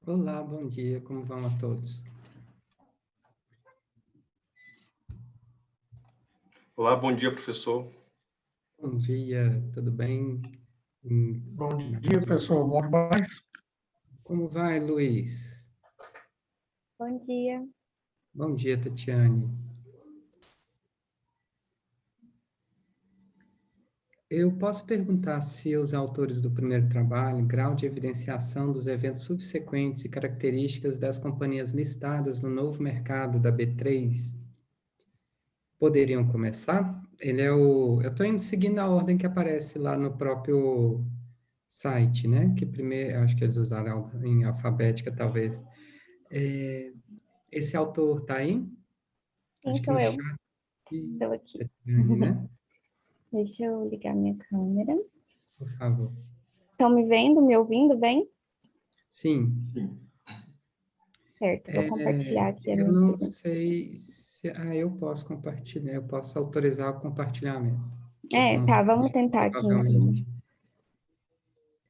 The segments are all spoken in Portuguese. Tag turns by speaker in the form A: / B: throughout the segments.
A: Olá, bom dia, como vão a todos?
B: Olá, bom dia, professor.
A: Bom dia, tudo bem?
C: Bom dia, pessoal. Bom demais.
A: Como vai, Luiz?
D: Bom dia.
A: Bom dia, Tatiane. Eu posso perguntar se os autores do primeiro trabalho, grau de evidenciação dos eventos subsequentes e características das companhias listadas no novo mercado da B3, poderiam começar? Eu estou indo seguindo a ordem que aparece lá no próprio site, né? Que primeiro, acho que eles usaram em alfabética, talvez. É, esse autor está aí?
D: Quem
A: Acho que
D: sou
A: no
D: eu?
A: chat,
D: Estou aqui.
A: Tatiane, né?
D: Deixa eu ligar minha câmera.
A: Por favor.
D: Estão me vendo, me ouvindo bem?
A: Sim,
D: Certo, vou compartilhar aqui a
A: eu
D: minha
A: não
D: tela.
A: sei se... eu posso compartilhar, eu posso autorizar o compartilhamento.
D: Tá, vamos tentar aqui então.
A: Provavelmente.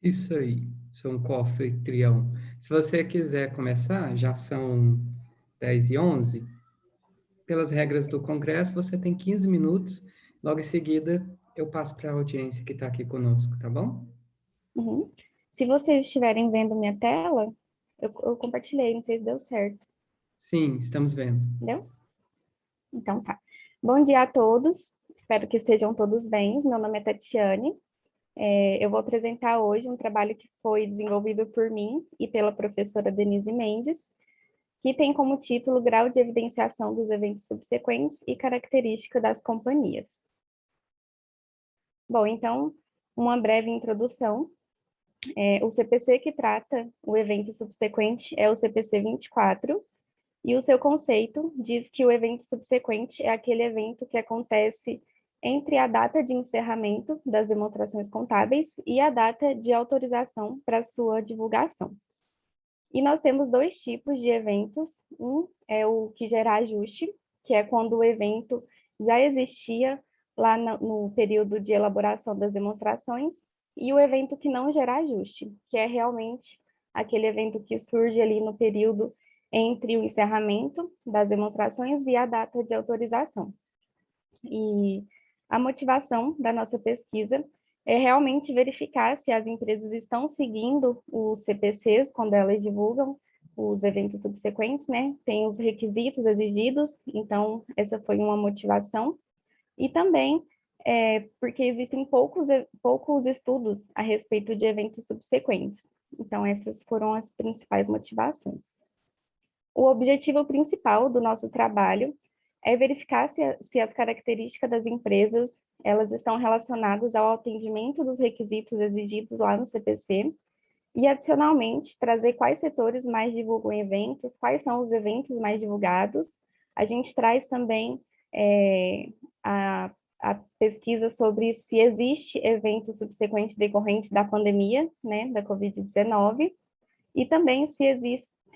A: Isso aí, sou um co-anfitrião. Se você quiser começar, já são 10h11. Pelas regras do Congresso, você tem 15 minutos. Logo em seguida, eu passo para a audiência que está aqui conosco, tá bom?
D: Uhum. Se vocês estiverem vendo minha tela, eu compartilhei, não sei se deu certo.
A: Sim, estamos vendo.
D: Deu? Então tá. Bom dia a todos, espero que estejam todos bem. Meu nome é Tatiane. Eu vou apresentar hoje um trabalho que foi desenvolvido por mim e pela professora Denise Mendes, que tem como título Grau de Evidenciação dos Eventos Subsequentes e Característica das Companhias. Bom, então, uma breve introdução. O CPC que trata o evento subsequente é o CPC 24, e o seu conceito diz que o evento subsequente é aquele evento que acontece entre a data de encerramento das demonstrações contábeis e a data de autorização para sua divulgação. E nós temos dois tipos de eventos. Um é o que gera ajuste, que é quando o evento já existia lá no período de elaboração das demonstrações, e o evento que não gera ajuste, que é realmente aquele evento que surge ali no período entre o encerramento das demonstrações e a data de autorização. E a motivação da nossa pesquisa é realmente verificar se as empresas estão seguindo os CPCs quando elas divulgam os eventos subsequentes, né? Tem os requisitos exigidos, então essa foi uma motivação. E também porque existem poucos estudos a respeito de eventos subsequentes. Então essas foram as principais motivações. O objetivo principal do nosso trabalho é verificar se as características das empresas elas estão relacionadas ao atendimento dos requisitos exigidos lá no CPC e, adicionalmente, trazer quais setores mais divulgam eventos, quais são os eventos mais divulgados. A gente traz também a pesquisa sobre se existe evento subsequente decorrente da pandemia, né, da Covid-19, e também se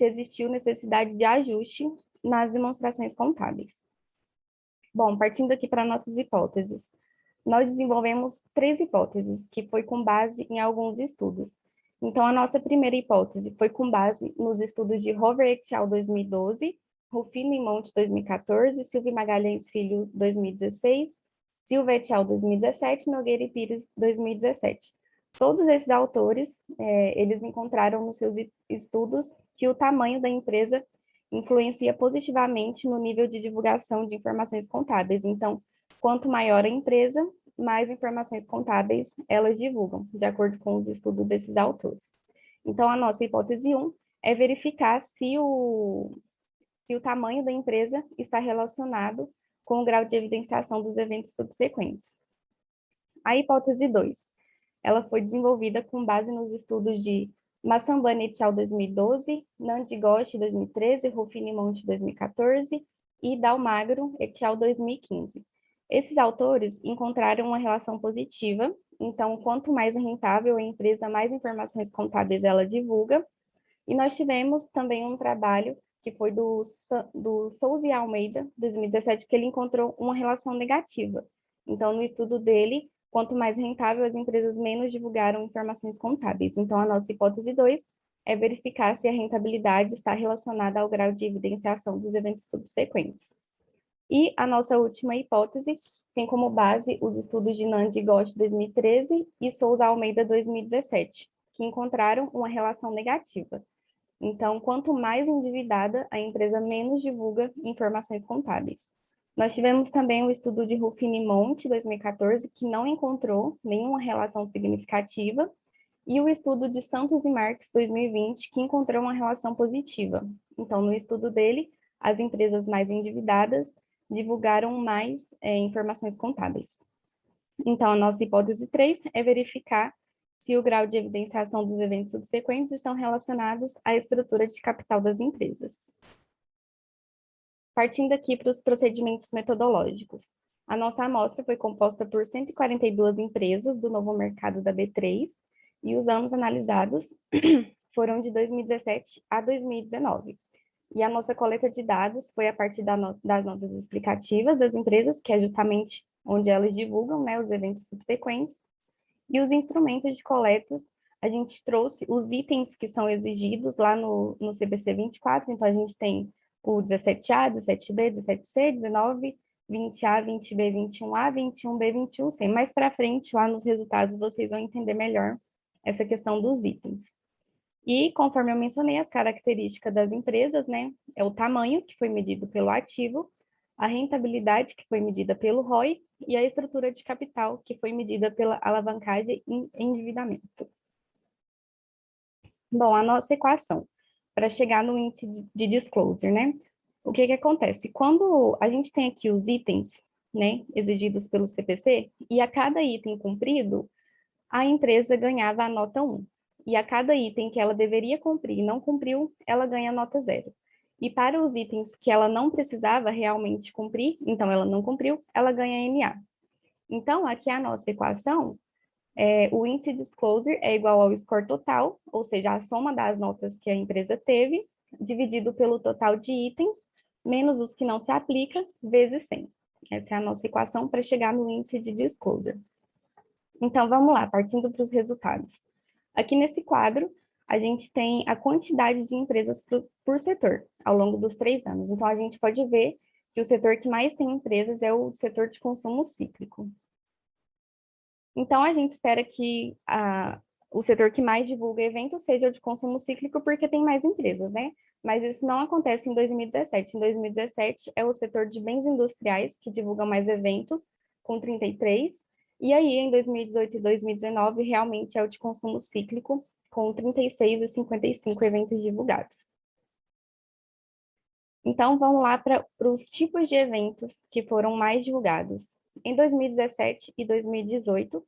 D: existiu necessidade de ajuste nas demonstrações contábeis. Bom, partindo aqui para nossas hipóteses. Nós desenvolvemos 3 hipóteses, que foi com base em alguns estudos. Então, a nossa primeira hipótese foi com base nos estudos de Hover et al. 2012, Rufino e Monte 2014, Silva e Magalhães Filho 2016, Silva et al. 2017, Nogueira e Pires 2017. Todos esses autores, eles encontraram nos seus estudos que o tamanho da empresa influencia positivamente no nível de divulgação de informações contábeis. Então, quanto maior a empresa, mais informações contábeis elas divulgam, de acordo com os estudos desses autores. Então, a nossa hipótese 1 é verificar se o tamanho da empresa está relacionado com o grau de evidenciação dos eventos subsequentes. A hipótese 2, ela foi desenvolvida com base nos estudos de Massambani et al. 2012, Nandi Ghosh 2013, Rufino e Monte 2014 e Dalmagro et al. 2015. Esses autores encontraram uma relação positiva, então quanto mais rentável a empresa, mais informações contábeis ela divulga. E nós tivemos também um trabalho que foi do Souza e Almeida, 2017, que ele encontrou uma relação negativa. Então, no estudo dele, quanto mais rentável as empresas, menos divulgaram informações contábeis. Então, a nossa hipótese 2 é verificar se a rentabilidade está relacionada ao grau de evidenciação dos eventos subsequentes. E a nossa última hipótese tem como base os estudos de Nandi Ghosh 2013 e Souza Almeida 2017, que encontraram uma relação negativa. Então, quanto mais endividada, a empresa menos divulga informações contábeis. Nós tivemos também o estudo de Ruffini Monte 2014, que não encontrou nenhuma relação significativa, e o estudo de Santos e Marques 2020, que encontrou uma relação positiva. Então, no estudo dele, as empresas mais endividadas divulgaram mais informações contábeis. Então, a nossa hipótese 3 é verificar se o grau de evidenciação dos eventos subsequentes estão relacionados à estrutura de capital das empresas. Partindo aqui para os procedimentos metodológicos. A nossa amostra foi composta por 142 empresas do novo mercado da B3, e os anos analisados foram de 2017 a 2019. E a nossa coleta de dados foi a partir das notas explicativas das empresas, que é justamente onde elas divulgam, né, os eventos subsequentes, e os instrumentos de coleta. A gente trouxe os itens que são exigidos lá no CBC 24, então a gente tem o 17A, 17B, 17C, 19, 20A, 20B, 21A, 21B, 21C. Mais para frente, lá nos resultados, vocês vão entender melhor essa questão dos itens. E, conforme eu mencionei, as características das empresas, né, é o tamanho, que foi medido pelo ativo, a rentabilidade, que foi medida pelo ROI, e a estrutura de capital, que foi medida pela alavancagem e endividamento. Bom, a nossa equação, para chegar no índice de disclosure, né, o que acontece? Quando a gente tem aqui os itens, né, exigidos pelo CPC, e a cada item cumprido, a empresa ganhava a nota 1. E a cada item que ela deveria cumprir e não cumpriu, ela ganha nota 0. E para os itens que ela não precisava realmente cumprir, então ela não cumpriu, ela ganha NA. Então, aqui a nossa equação, o índice disclosure é igual ao score total, ou seja, a soma das notas que a empresa teve, dividido pelo total de itens, menos os que não se aplica, vezes 100. Essa é a nossa equação para chegar no índice de disclosure. Então, vamos lá, partindo para os resultados. Aqui nesse quadro, a gente tem a quantidade de empresas por setor, ao longo dos 3 anos. Então, a gente pode ver que o setor que mais tem empresas é o setor de consumo cíclico. Então, a gente espera que o setor que mais divulga eventos seja o de consumo cíclico, porque tem mais empresas, né? Mas isso não acontece em 2017. Em 2017, é o setor de bens industriais que divulga mais eventos, com 33, e aí, em 2018 e 2019, realmente é o de consumo cíclico, com 36 e 55 eventos divulgados. Então, vamos lá para os tipos de eventos que foram mais divulgados. Em 2017 e 2018,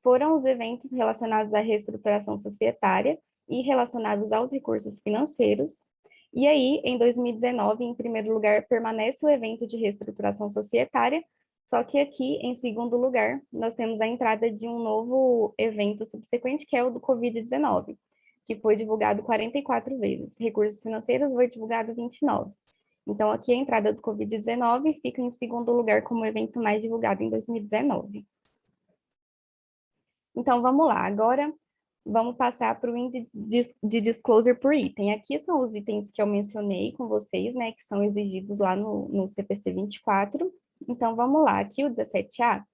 D: foram os eventos relacionados à reestruturação societária e relacionados aos recursos financeiros. E aí, em 2019, em primeiro lugar, permanece o evento de reestruturação societária, só que aqui, em segundo lugar, nós temos a entrada de um novo evento subsequente, que é o do Covid-19, que foi divulgado 44 vezes. Recursos financeiros foi divulgado 29. Então, aqui a entrada do Covid-19 fica em segundo lugar como o evento mais divulgado em 2019. Então, vamos lá. Agora, vamos passar para o índice de disclosure por item. Aqui são os itens que eu mencionei com vocês, né, que são exigidos lá no CPC 24. Então, vamos lá. Aqui o 17A,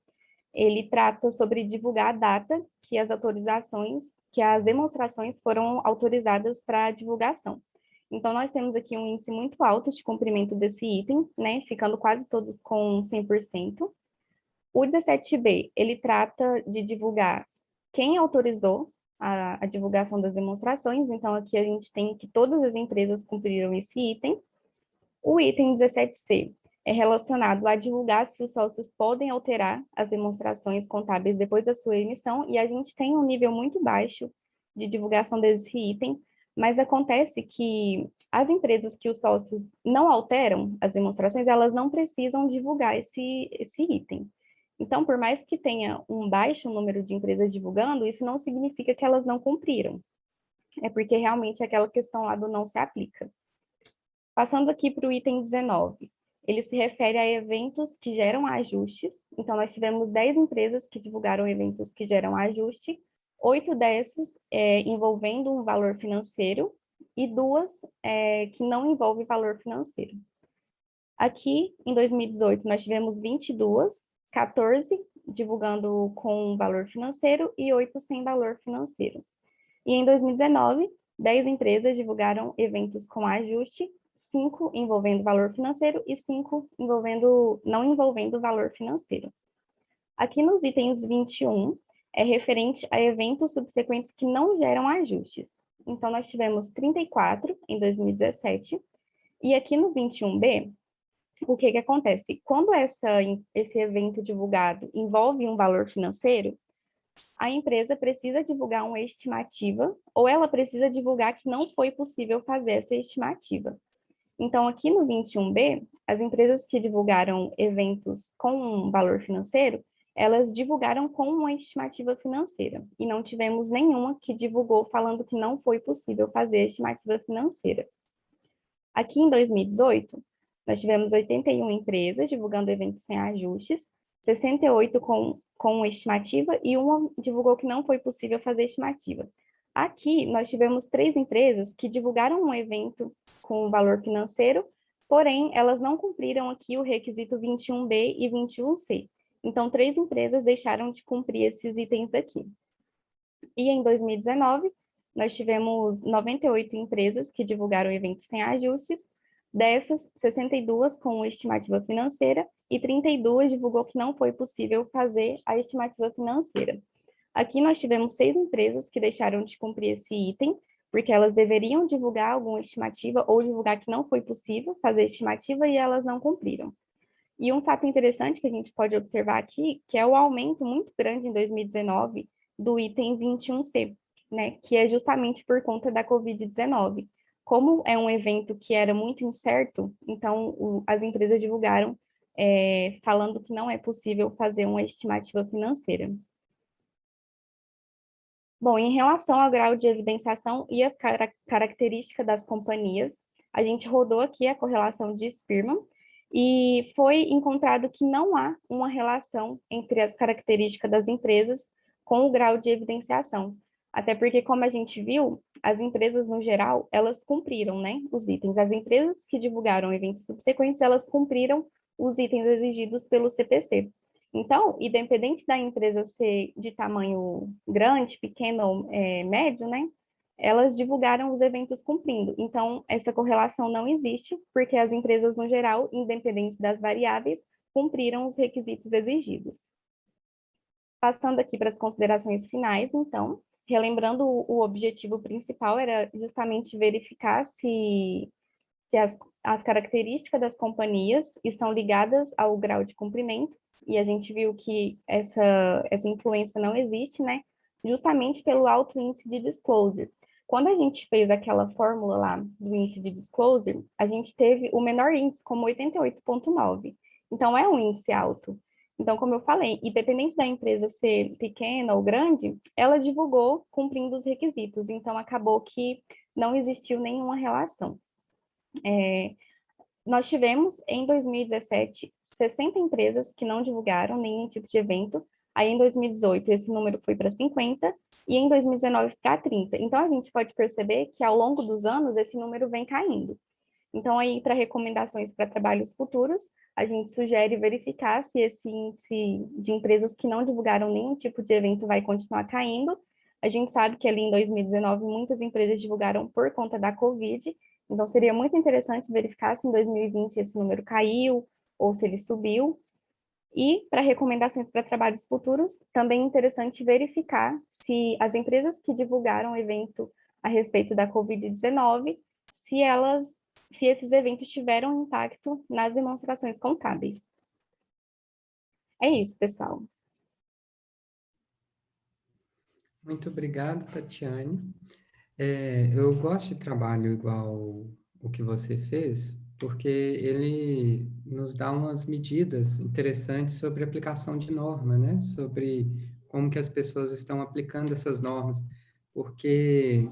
D: ele trata sobre divulgar a data que as demonstrações foram autorizadas para divulgação. Então, nós temos aqui um índice muito alto de cumprimento desse item, né, ficando quase todos com 100%. O 17B, ele trata de divulgar quem autorizou a divulgação das demonstrações, então aqui a gente tem que todas as empresas cumpriram esse item. O item 17C é relacionado a divulgar se os sócios podem alterar as demonstrações contábeis depois da sua emissão, e a gente tem um nível muito baixo de divulgação desse item, mas acontece que as empresas que os sócios não alteram as demonstrações, elas não precisam divulgar esse item. Então, por mais que tenha um baixo número de empresas divulgando, isso não significa que elas não cumpriram. É porque realmente aquela questão lá do não se aplica. Passando aqui para o item 19. Ele se refere a eventos que geram ajustes. Então, nós tivemos 10 empresas que divulgaram eventos que geram ajuste, 8 dessas envolvendo um valor financeiro e 2 que não envolvem valor financeiro. Aqui, em 2018, nós tivemos 22, 14 divulgando com valor financeiro e 8 sem valor financeiro. E em 2019, 10 empresas divulgaram eventos com ajuste, 5 envolvendo valor financeiro e 5 não envolvendo valor financeiro. Aqui nos itens 21, é referente a eventos subsequentes que não geram ajustes. Então, nós tivemos 34 em 2017, e aqui no 21B, o que acontece? Quando esse evento divulgado envolve um valor financeiro, a empresa precisa divulgar uma estimativa, ou ela precisa divulgar que não foi possível fazer essa estimativa. Então, aqui no 21B, as empresas que divulgaram eventos com um valor financeiro, elas divulgaram com uma estimativa financeira, e não tivemos nenhuma que divulgou falando que não foi possível fazer a estimativa financeira. Aqui em 2018, nós tivemos 81 empresas divulgando eventos sem ajustes, 68 com estimativa e uma divulgou que não foi possível fazer estimativa. Aqui, nós tivemos 3 empresas que divulgaram um evento com valor financeiro, porém, elas não cumpriram aqui o requisito 21B e 21C. Então, 3 empresas deixaram de cumprir esses itens aqui. E em 2019, nós tivemos 98 empresas que divulgaram eventos sem ajustes, dessas, 62 com estimativa financeira e 32 divulgou que não foi possível fazer a estimativa financeira. Aqui nós tivemos 6 empresas que deixaram de cumprir esse item, porque elas deveriam divulgar alguma estimativa ou divulgar que não foi possível fazer a estimativa e elas não cumpriram. E um fato interessante que a gente pode observar aqui, que é o aumento muito grande em 2019 do item 21C, né, que é justamente por conta da Covid-19. Como é um evento que era muito incerto, então as empresas divulgaram falando que não é possível fazer uma estimativa financeira. Bom, em relação ao grau de evidenciação e as características das companhias, a gente rodou aqui a correlação de Spearman e foi encontrado que não há uma relação entre as características das empresas com o grau de evidenciação. Até porque, como a gente viu, as empresas, no geral, elas cumpriram, né, os itens. As empresas que divulgaram eventos subsequentes, elas cumpriram os itens exigidos pelo CPC. Então, independente da empresa ser de tamanho grande, pequeno ou médio, né, elas divulgaram os eventos cumprindo. Então, essa correlação não existe, porque as empresas, no geral, independente das variáveis, cumpriram os requisitos exigidos. Passando aqui para as considerações finais, então, relembrando, o objetivo principal era justamente verificar se as características das companhias estão ligadas ao grau de cumprimento, e a gente viu que essa influência não existe, né? Justamente pelo alto índice de disclosure. Quando a gente fez aquela fórmula lá do índice de disclosure, a gente teve o menor índice como 88,9. Então, é um índice alto. Então, como eu falei, independente da empresa ser pequena ou grande, ela divulgou cumprindo os requisitos. Então, acabou que não existiu nenhuma relação. Nós tivemos, em 2017, 60 empresas que não divulgaram nenhum tipo de evento. Aí, em 2018, esse número foi para 50 e em 2019 para 30. Então, a gente pode perceber que, ao longo dos anos, esse número vem caindo. Então, aí, para recomendações para trabalhos futuros, a gente sugere verificar se esse índice de empresas que não divulgaram nenhum tipo de evento vai continuar caindo. A gente sabe que ali em 2019, muitas empresas divulgaram por conta da Covid, então seria muito interessante verificar se em 2020 esse número caiu ou se ele subiu. E, para recomendações para trabalhos futuros, também é interessante verificar se as empresas que divulgaram evento a respeito da Covid-19, se esses eventos tiveram impacto nas demonstrações contábeis. É isso, pessoal.
A: Muito obrigado, Tatiane. Eu gosto de trabalho igual o que você fez, porque ele nos dá umas medidas interessantes sobre aplicação de norma, né? Sobre como que as pessoas estão aplicando essas normas, porque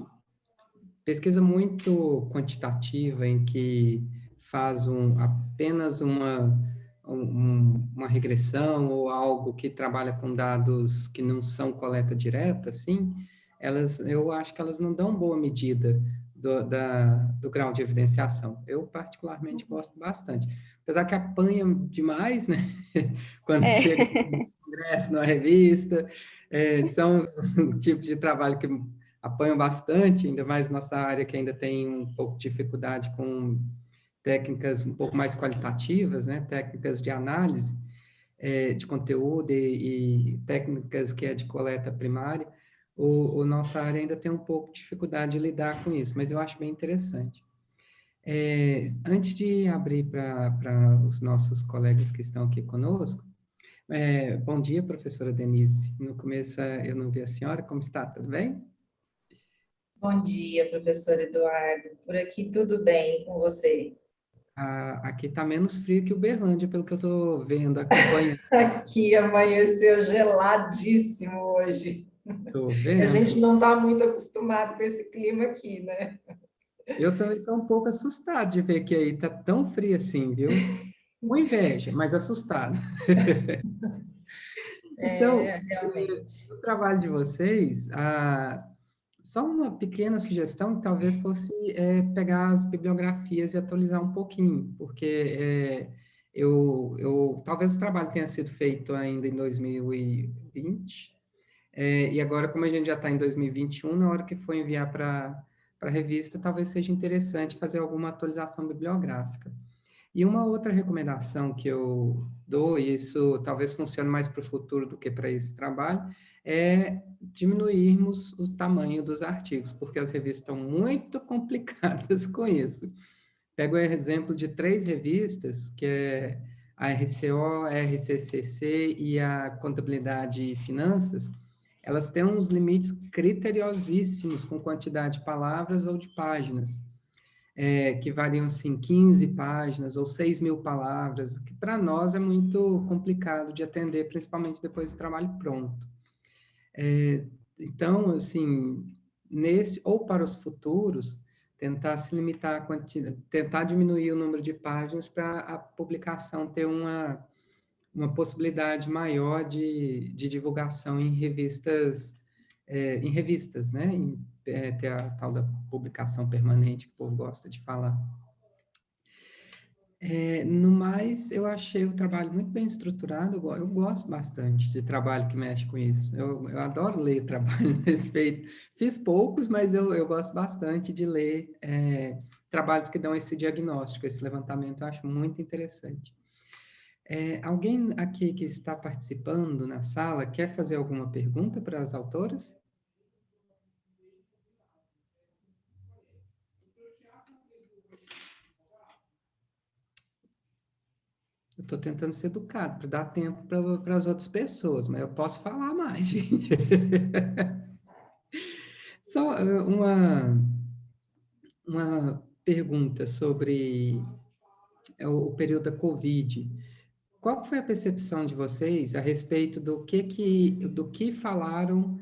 A: pesquisa muito quantitativa em que faz apenas uma regressão ou algo que trabalha com dados que não são coleta direta, assim, eu acho que elas não dão boa medida do grau de evidenciação. Eu, particularmente, gosto bastante. Apesar que apanha demais, né? Quando
D: É.
A: chega no congresso, numa revista, são tipos de trabalho que apanham bastante, ainda mais nossa área que ainda tem um pouco de dificuldade com técnicas um pouco mais qualitativas, né? Técnicas de análise de conteúdo e técnicas que é de coleta primária. Nossa área ainda tem um pouco de dificuldade de lidar com isso, mas eu acho bem interessante. Antes de abrir para os nossos colegas que estão aqui conosco, bom dia, professora Denise. No começo eu não vi a senhora, como está? Tudo bem?
E: Bom dia, professor Eduardo. Por aqui tudo bem com você?
A: Aqui está menos frio que Uberlândia, pelo que eu estou vendo, acompanhando.
E: Aqui amanheceu geladíssimo hoje.
A: Estou
E: A gente
A: vendo.
E: não está muito acostumado com esse clima aqui, né?
A: Eu também estou um pouco assustado de ver que aí está tão frio assim, viu? Com inveja, mas assustado. Então,
E: Realmente.
A: o trabalho de vocês, só uma pequena sugestão que talvez fosse pegar as bibliografias e atualizar um pouquinho, porque talvez o trabalho tenha sido feito ainda em 2020, e agora, como a gente já está em 2021, na hora que for enviar para a revista, talvez seja interessante fazer alguma atualização bibliográfica. E uma outra recomendação que eu dou, e isso talvez funcione mais para o futuro do que para esse trabalho, é diminuirmos o tamanho dos artigos, porque as revistas estão muito complicadas com isso. Pego o exemplo de 3 revistas, que é a RCO, a RCCC e a Contabilidade e Finanças. Elas têm uns limites criteriosíssimos com quantidade de palavras ou de páginas, que variam, assim, 15 páginas ou 6.000 palavras, que para nós é muito complicado de atender, principalmente depois do trabalho pronto. Então, assim, ou para os futuros, tentar se limitar a quantidade, tentar diminuir o número de páginas para a publicação ter uma possibilidade maior de divulgação em revistas, né? Ter a tal da publicação permanente que o povo gosta de falar. No mais, eu achei o trabalho muito bem estruturado. Eu gosto bastante de trabalho que mexe com isso. Eu adoro ler trabalho a respeito. Fiz poucos, mas eu gosto bastante de ler trabalhos que dão esse diagnóstico, esse levantamento. Eu acho muito interessante. Alguém aqui que está participando na sala quer fazer alguma pergunta para as autoras? Eu estou tentando ser educado para dar tempo para as outras pessoas, mas eu posso falar mais, gente. Só uma pergunta sobre o período da Covid. Qual foi a percepção de vocês a respeito do que falaram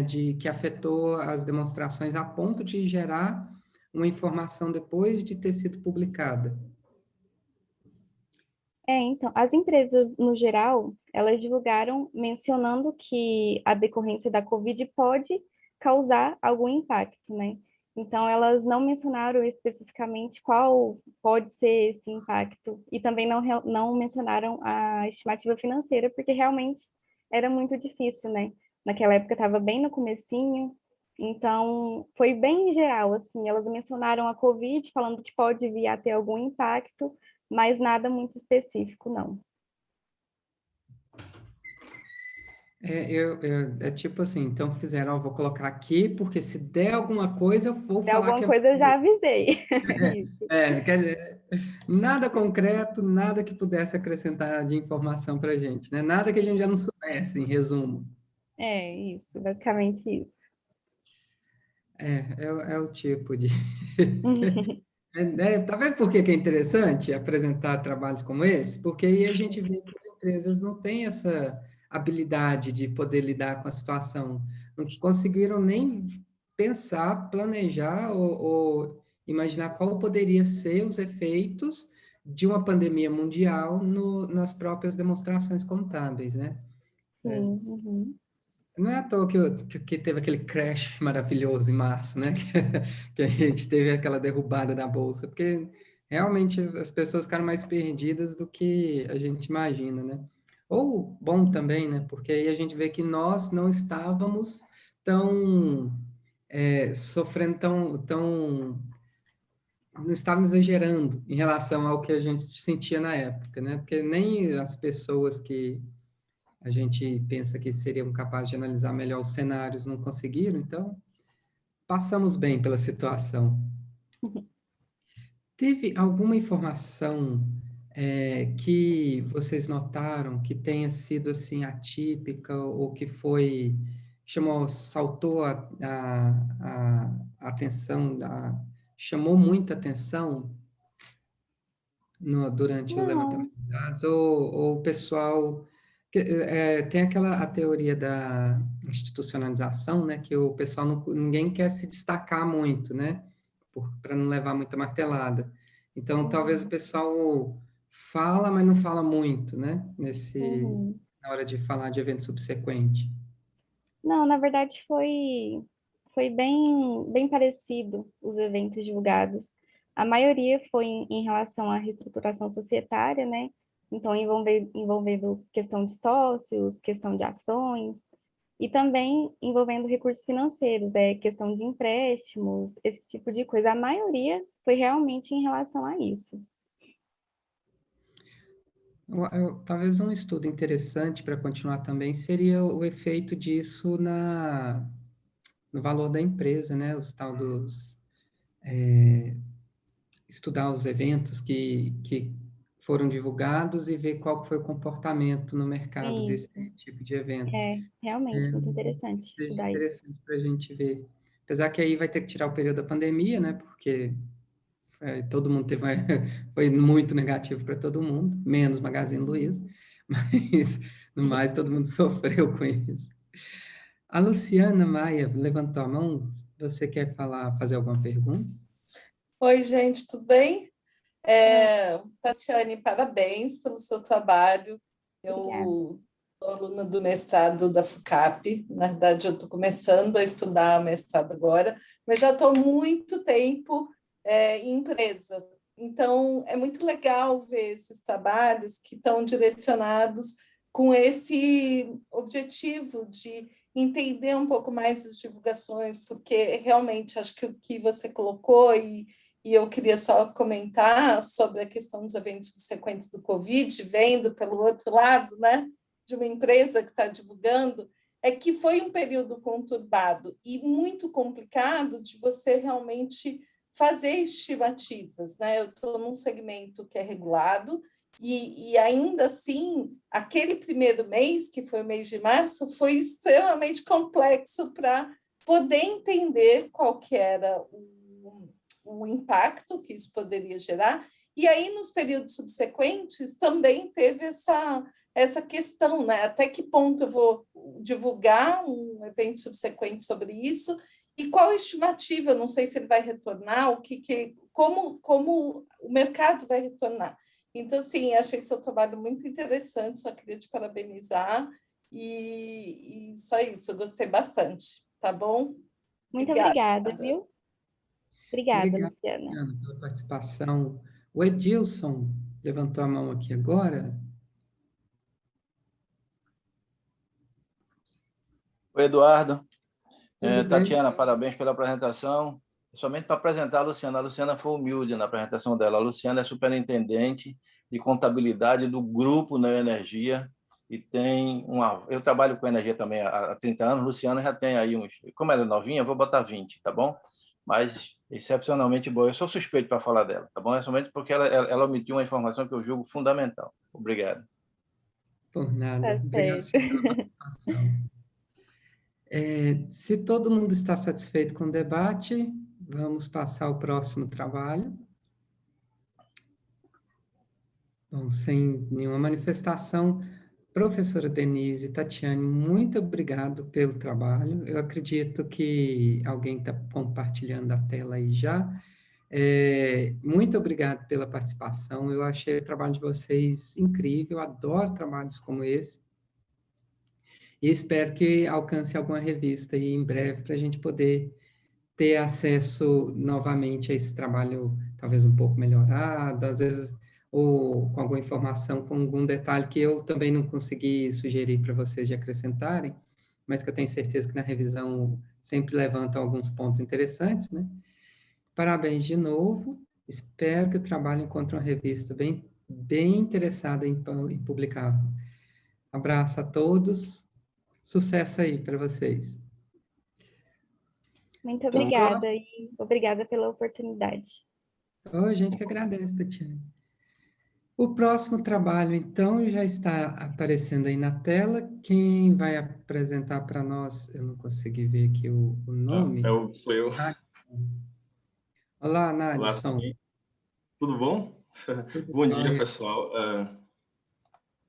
A: de que afetou as demonstrações a ponto de gerar uma informação depois de ter sido publicada?
D: Então, as empresas, no geral, elas divulgaram mencionando que a decorrência da Covid pode causar algum impacto, né? Então, elas não mencionaram especificamente qual pode ser esse impacto e também não mencionaram a estimativa financeira, porque realmente era muito difícil, né? Naquela época estava bem no comecinho, então foi bem geral, assim, elas mencionaram a Covid, falando que pode vir a ter algum impacto, mas nada muito específico, não.
A: É tipo assim, então fizeram, vou colocar aqui, porque se der alguma coisa, eu vou
D: Se
A: falar
D: alguma
A: que é
D: coisa eu já
A: mentira.
D: avisei. Isso.
A: Quer dizer, nada concreto, nada que pudesse acrescentar de informação para a gente, né? Nada que a gente já não soubesse, em resumo.
D: Isso, basicamente isso.
A: É o tipo de... Tá vendo por que que é interessante apresentar trabalhos como esse? Porque aí a gente vê que as empresas não têm essa habilidade de poder lidar com a situação. Não conseguiram nem pensar, planejar ou imaginar qual poderia ser os efeitos de uma pandemia mundial nas próprias demonstrações contábeis, né?
D: Sim, uhum.
A: Não é à toa que teve aquele crash maravilhoso em março, né? Que a gente teve aquela derrubada da bolsa, porque realmente as pessoas ficaram mais perdidas do que a gente imagina, né? Ou bom também, né? Porque aí a gente vê que nós não estávamos tão sofrendo não estávamos exagerando em relação ao que a gente sentia na época, né? Porque nem as pessoas que a gente pensa que seriam capazes de analisar melhor os cenários não conseguiram, então passamos bem pela situação. Teve alguma informação que vocês notaram que tenha sido assim atípica ou que saltou a atenção, chamou muita atenção durante o levantamento
D: Não,
A: de dados, ou o pessoal tem a teoria da institucionalização, né, que o pessoal ninguém quer se destacar muito, né, para não levar muita martelada. Então, talvez o
D: uhum,
A: pessoal fala, mas não fala muito, né,
D: uhum.
A: na hora de falar de evento subsequente.
D: Não, na verdade foi bem parecido os eventos divulgados. A maioria foi em relação à reestruturação societária, né? Então, envolvendo questão de sócios, questão de ações, e também envolvendo recursos financeiros, questão de empréstimos, esse tipo de coisa. A maioria foi realmente em relação a isso.
A: Talvez um estudo interessante para continuar também seria o efeito disso no valor da empresa, né? Os tal dos estudar os eventos que foram divulgados e ver qual foi o comportamento no mercado desse
D: Isso,
A: tipo de evento.
D: é realmente muito interessante
A: Seja
D: estudar isso.
A: interessante para a gente ver. Apesar que aí vai ter que tirar o período da pandemia, né? Porque todo mundo foi muito negativo para todo mundo, menos Magazine Luiza, mas no mais todo mundo sofreu com isso. A Luciana Maia levantou a mão. Você quer fazer alguma pergunta?
F: Oi, gente, tudo bem? Tatiane, parabéns pelo seu trabalho.
D: Obrigada.
F: Eu sou aluna do mestrado da FUCAP. Na verdade, eu estou começando a estudar mestrado agora, mas já estou há muito tempo em empresa. Então, é muito legal ver esses trabalhos que estão direcionados com esse objetivo de entender um pouco mais as divulgações, porque realmente acho que o que você colocou e eu queria só comentar sobre a questão dos eventos subsequentes do Covid, vendo pelo outro lado, né, de uma empresa que está divulgando, é que foi um período conturbado e muito complicado de você realmente fazer estimativas, né? Eu estou num segmento que é regulado e ainda assim, aquele primeiro mês, que foi o mês de março, foi extremamente complexo para poder entender qual que era o impacto que isso poderia gerar. E aí, nos períodos subsequentes, também teve essa questão, né? Até que ponto eu vou divulgar um evento subsequente sobre isso e qual a estimativa? Não sei se ele vai retornar, como o mercado vai retornar. Então, assim, achei seu trabalho muito interessante, só queria te parabenizar e só isso, eu gostei bastante, tá bom?
D: Muito
F: Obrigada.
D: obrigada, viu? Obrigada,
A: Obrigado,
D: Luciana.
A: Luciana, pela participação. O Edilson levantou a mão aqui agora.
G: Oi, Eduardo.
A: Tudo bem?
G: Tatiana, parabéns pela apresentação. Somente para apresentar a Luciana foi humilde na apresentação dela. A Luciana é superintendente de contabilidade do Grupo Neoenergia e tem uma... Eu trabalho com energia também há 30 anos. Luciana já tem aí uns... Como ela é novinha, eu vou botar 20, tá bom? Mas excepcionalmente boa. Eu sou suspeito para falar dela, tá bom? É somente porque ela omitiu uma informação que eu julgo fundamental. Obrigado.
A: Por nada.
D: Tá
A: Obrigado
D: certo.
A: só pela participação. Se todo mundo está satisfeito com o debate, vamos passar ao próximo trabalho. Bom, sem nenhuma manifestação, professora Denise e Tatiane, muito obrigado pelo trabalho. Eu acredito que alguém está compartilhando a tela aí já. Muito obrigado pela participação. Eu achei o trabalho de vocês incrível, adoro trabalhos como esse. E espero que alcance alguma revista aí em breve para a gente poder ter acesso novamente a esse trabalho, talvez um pouco melhorado, às vezes, ou com alguma informação, com algum detalhe que eu também não consegui sugerir para vocês de acrescentarem, mas que eu tenho certeza que na revisão sempre levantam alguns pontos interessantes, né? Parabéns de novo. Espero que o trabalho encontre uma revista bem interessada em publicar. Abraço a todos. Sucesso aí para vocês.
D: Muito obrigada e obrigada pela oportunidade.
A: A gente que agradece, Tatiana. O próximo trabalho, então, já está aparecendo aí na tela. Quem vai apresentar para nós? Eu não consegui ver aqui o nome.
B: Sou eu.
A: Olá,
B: Olá,
A: Nadson.
B: tudo bom?
A: Tudo
B: Bom dia,
A: jóia.
B: pessoal.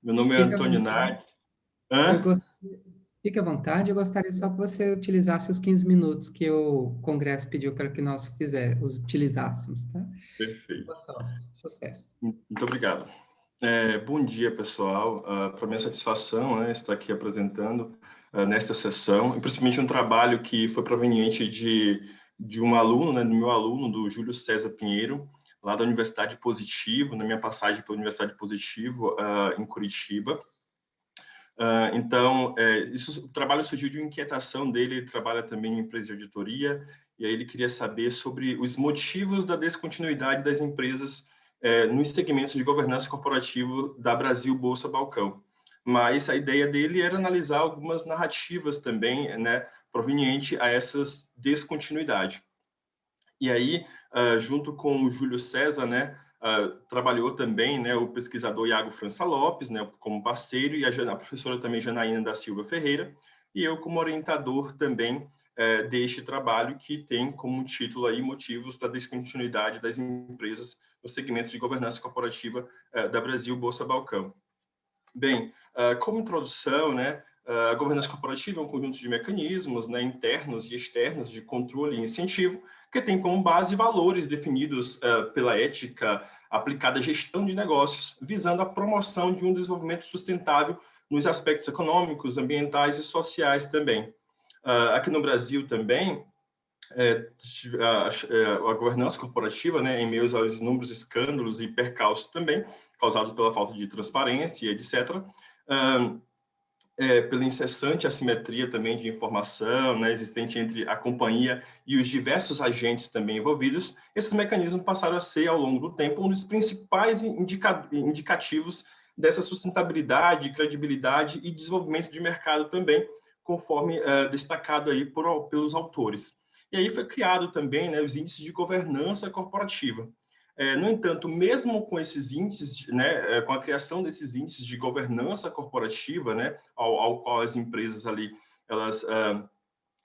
B: Meu nome é Antônio Nades.
A: Fique à vontade, eu gostaria só que você utilizasse os 15 minutos que o Congresso pediu para que nós utilizássemos, tá?
B: Perfeito.
A: Boa sorte, sucesso.
B: Muito obrigado. Bom dia, pessoal. Para minha satisfação, né, estar aqui apresentando nesta sessão, e principalmente um trabalho que foi proveniente de um aluno, né, do meu aluno, do Júlio César Pinheiro, lá da Universidade Positivo, na minha passagem pela Universidade Positivo, em Curitiba. Então, o trabalho surgiu de uma inquietação dele. Ele trabalha também em empresa de auditoria, e aí ele queria saber sobre os motivos da descontinuidade das empresas nos segmentos de governança corporativa da Brasil Bolsa Balcão. Mas a ideia dele era analisar algumas narrativas também, né, proveniente a essas descontinuidades. E aí, junto com o Júlio César, né, trabalhou também, né, o pesquisador Iago França Lopes, né, como parceiro, e a professora também Janaína da Silva Ferreira, e eu como orientador também deste trabalho, que tem como título aí Motivos da Descontinuidade das Empresas no Segmento de Governança Corporativa da Brasil Bolsa Balcão. Bem, como introdução, né, a governança corporativa é um conjunto de mecanismos, né, internos e externos de controle e incentivo, que tem como base valores definidos pela ética aplicada à gestão de negócios, visando a promoção de um desenvolvimento sustentável nos aspectos econômicos, ambientais e sociais também. Aqui no Brasil também, a governança corporativa, né, em meio aos inúmeros escândalos e percalços também, causados pela falta de transparência, etc., pela incessante assimetria também de informação, né, existente entre a companhia e os diversos agentes também envolvidos, esses mecanismos passaram a ser, ao longo do tempo, um dos principais indicativos dessa sustentabilidade, credibilidade e desenvolvimento de mercado também, conforme destacado aí pelos autores. E aí foi criado também, né, os índices de governança corporativa. No entanto, mesmo com esses índices, né, com a criação desses índices de governança corporativa, né, ao qual as empresas ali elas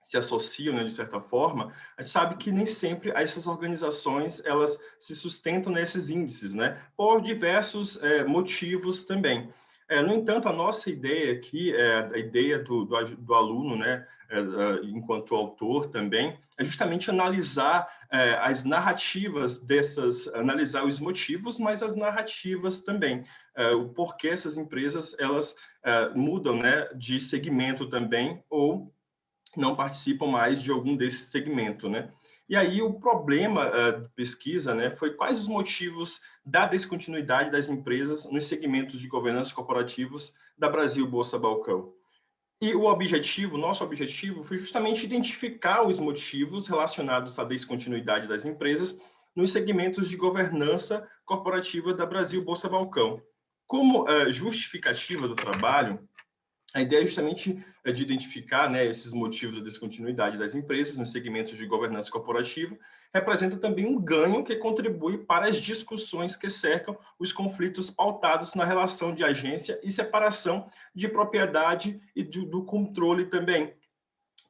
B: se associam, né, de certa forma, a gente sabe que nem sempre essas organizações elas se sustentam nesses índices, né, por diversos motivos também. No entanto, a nossa ideia aqui, a ideia do aluno, né, enquanto autor também, é justamente analisar as narrativas analisar os motivos, mas as narrativas também, o porquê essas empresas elas mudam, né, de segmento também, ou não participam mais de algum desse segmento, né? E aí o problema de pesquisa, né, foi quais os motivos da descontinuidade das empresas nos segmentos de governança corporativos da Brasil Bolsa Balcão. E nosso objetivo foi justamente identificar os motivos relacionados à descontinuidade das empresas nos segmentos de governança corporativa da Brasil Bolsa Balcão. Como justificativa do trabalho, a ideia é justamente de identificar, né, esses motivos da descontinuidade das empresas nos segmentos de governança corporativa, representa também um ganho que contribui para as discussões que cercam os conflitos pautados na relação de agência e separação de propriedade e do controle também.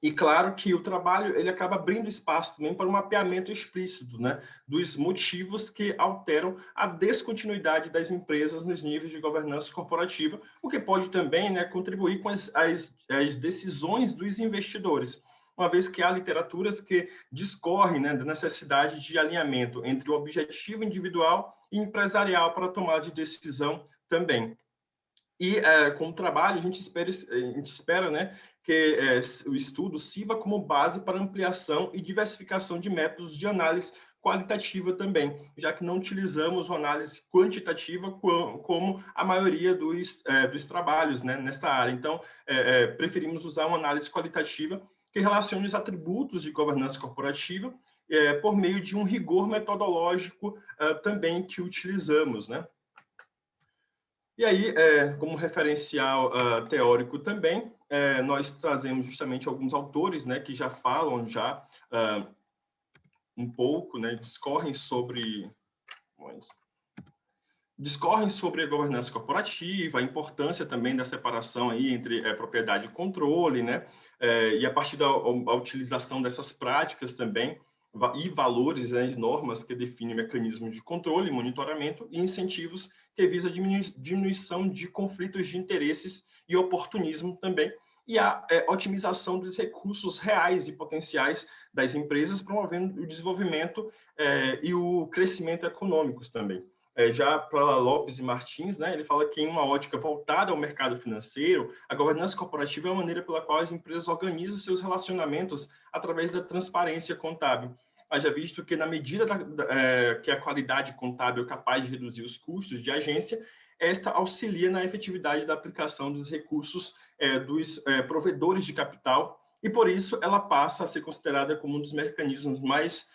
B: E claro que o trabalho ele acaba abrindo espaço também para um mapeamento explícito, né, dos motivos que alteram a descontinuidade das empresas nos níveis de governança corporativa, o que pode também, né, contribuir com as decisões dos investidores. uma vez que há literaturas que discorrem, né, da necessidade de alinhamento entre o objetivo individual e empresarial para a tomada de decisão também. E, com o trabalho, a gente espera, né, que o estudo sirva como base para ampliação e diversificação de métodos de análise qualitativa também, já que não utilizamos uma análise quantitativa como a maioria dos trabalhos, né, nesta área. Então, preferimos usar uma análise qualitativa que relacione os atributos de governança corporativa por meio de um rigor metodológico também que utilizamos, né? E aí, como referencial teórico também, nós trazemos justamente alguns autores, né, que já falam um pouco, né, discorrem sobre a governança corporativa, a importância também da separação aí entre propriedade e controle, né, e a partir da utilização dessas práticas também, e valores, né, de normas que definem mecanismos de controle, monitoramento e incentivos que visa diminuição de conflitos de interesses e oportunismo também, e a otimização dos recursos reais e potenciais das empresas, promovendo o desenvolvimento e o crescimento econômicos também. Já para Lopes e Martins, né, ele fala que em uma ótica voltada ao mercado financeiro, a governança corporativa é a maneira pela qual as empresas organizam seus relacionamentos através da transparência contábil. Haja visto que, na medida que a qualidade contábil é capaz de reduzir os custos de agência, esta auxilia na efetividade da aplicação dos recursos dos provedores de capital, e por isso ela passa a ser considerada como um dos mecanismos mais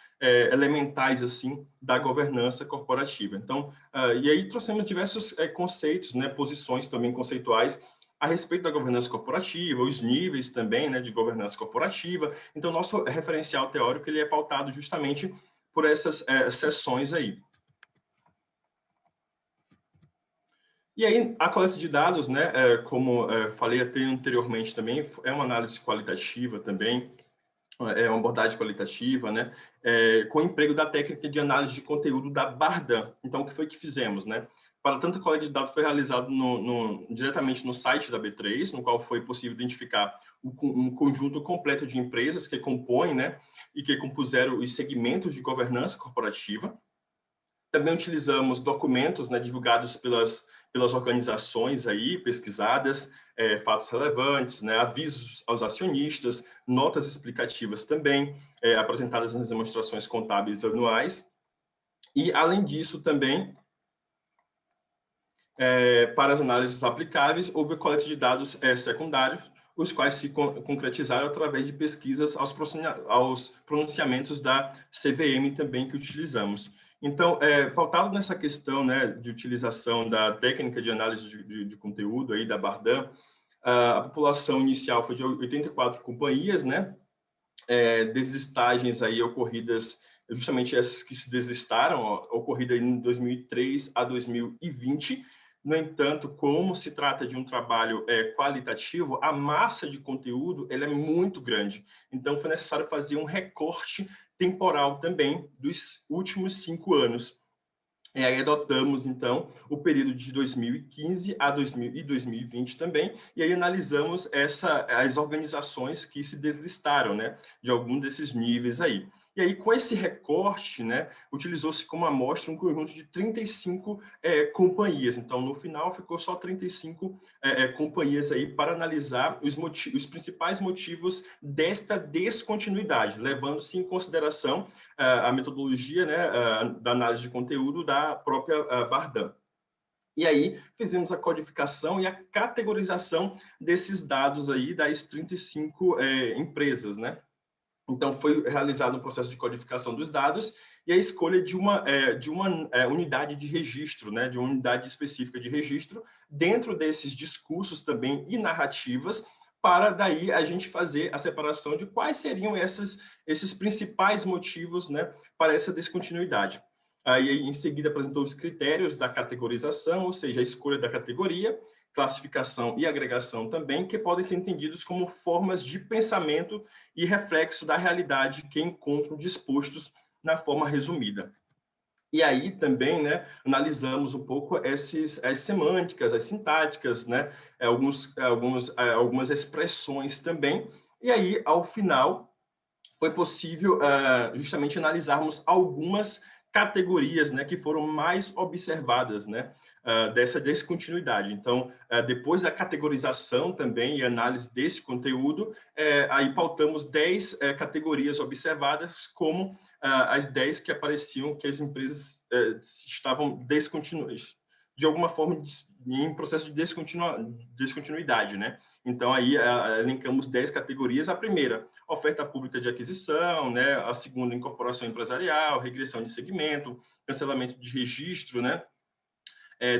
B: elementais assim da governança corporativa. Então, e aí trouxemos diversos conceitos, né, posições também conceituais a respeito da governança corporativa, os níveis também, né, de governança corporativa. Então, nosso referencial teórico ele é pautado justamente por essas seções aí. E aí, a coleta de dados, né, como falei até anteriormente também, é uma análise qualitativa também, é uma abordagem qualitativa, né, com o emprego da técnica de análise de conteúdo da Bardan. Então, o que foi que fizemos, né? Para tanto, a coleta de dados foi realizado diretamente no site da B3, no qual foi possível identificar um conjunto completo de empresas que compõem, né, e que compuseram os segmentos de governança corporativa. Também utilizamos documentos, né, divulgados pelas organizações aí, pesquisadas, fatos relevantes, né, avisos aos acionistas, notas explicativas também, apresentadas nas demonstrações contábeis anuais. E, além disso, também, para as análises aplicáveis, houve a coleta de dados secundários, os quais se concretizaram através de pesquisas aos pronunciamentos da CVM também que utilizamos. Então, pautado nessa questão, né, de utilização da técnica de análise de conteúdo aí da Bardan, a população inicial foi de 84 companhias, né, deslistagens aí ocorridas, justamente essas que se deslistaram, ocorridas em 2003 a 2020. No entanto, como se trata de um trabalho qualitativo, a massa de conteúdo ela é muito grande. Então, foi necessário fazer um recorte temporal também dos últimos 5 anos. E aí adotamos, então, o período de 2015 a 2020 também, e aí analisamos as organizações que se deslistaram, né, de algum desses níveis aí. E aí, com esse recorte, né, utilizou-se como amostra um conjunto de 35 companhias. Então, no final, ficou só 35 companhias aí para analisar os principais motivos desta descontinuidade, levando-se em consideração a metodologia, né, da análise de conteúdo da própria Bardan. E aí, fizemos a codificação e a categorização desses dados aí das 35 empresas, né? Então, foi realizado um processo de codificação dos dados e a escolha de uma unidade de registro, né, de uma unidade específica de registro, dentro desses discursos também e narrativas, para daí a gente fazer a separação de quais seriam esses principais motivos, né, para essa descontinuidade. Aí, em seguida, apresentou os critérios da categorização, ou seja, a escolha da categoria, classificação e agregação também, que podem ser entendidos como formas de pensamento e reflexo da realidade que encontram dispostos na forma resumida. E aí também, né, analisamos um pouco as semânticas, as sintáticas, né, algumas expressões também, e aí, ao final, foi possível justamente analisarmos algumas categorias, né, que foram mais observadas, né, dessa descontinuidade. Então, depois da categorização também e análise desse conteúdo, aí pautamos 10 categorias observadas como as 10 que apareciam que as empresas estavam descontinuadas, de alguma forma em processo de descontinuidade, né? Então, aí elencamos 10 categorias. A primeira, oferta pública de aquisição, né? A segunda, incorporação empresarial, regressão de segmento, cancelamento de registro, né?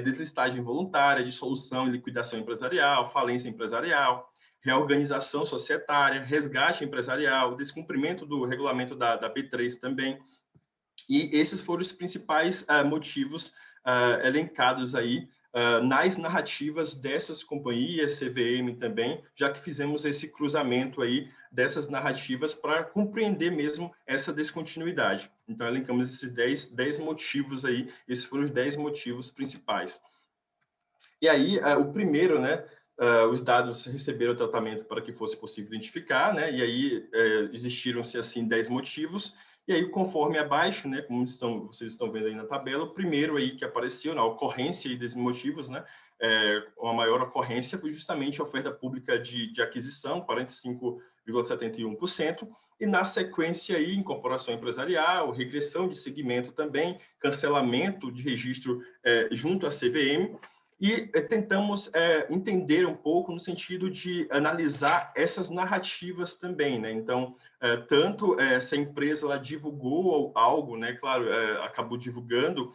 B: Deslistagem voluntária, dissolução e liquidação empresarial, falência empresarial, reorganização societária, resgate empresarial, descumprimento do regulamento da B3 também. E esses foram os principais motivos elencados aí nas narrativas dessas companhias, CVM também, já que fizemos esse cruzamento aí dessas narrativas para compreender mesmo essa descontinuidade. Então, elencamos esses 10 motivos aí, esses foram os 10 motivos principais. E aí, o primeiro, né, os dados receberam tratamento para que fosse possível identificar, né, e aí existiram-se, assim, 10 motivos. E aí, conforme abaixo, né, como vocês estão vendo aí na tabela, o primeiro aí que apareceu na ocorrência desses motivos, né, uma maior ocorrência foi justamente a oferta pública de aquisição, 45,71%, e na sequência aí, incorporação empresarial, regressão de segmento também, cancelamento de registro junto à CVM, e tentamos entender um pouco no sentido de analisar essas narrativas também, né? Então, tanto se a empresa ela divulgou algo, né? Claro, acabou divulgando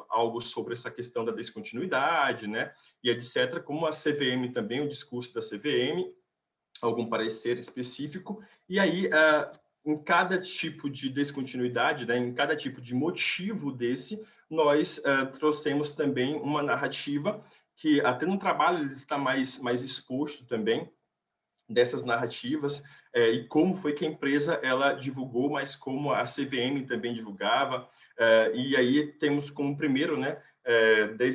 B: algo sobre essa questão da descontinuidade, né? E etc., como a CVM também, o discurso da CVM, algum parecer específico, e aí, em cada tipo de descontinuidade, né? Em cada tipo de motivo desse, nós trouxemos também uma narrativa que até no trabalho ele está mais exposto também dessas narrativas e como foi que a empresa ela divulgou, mas como a CVM também divulgava. E aí temos como primeiro, né,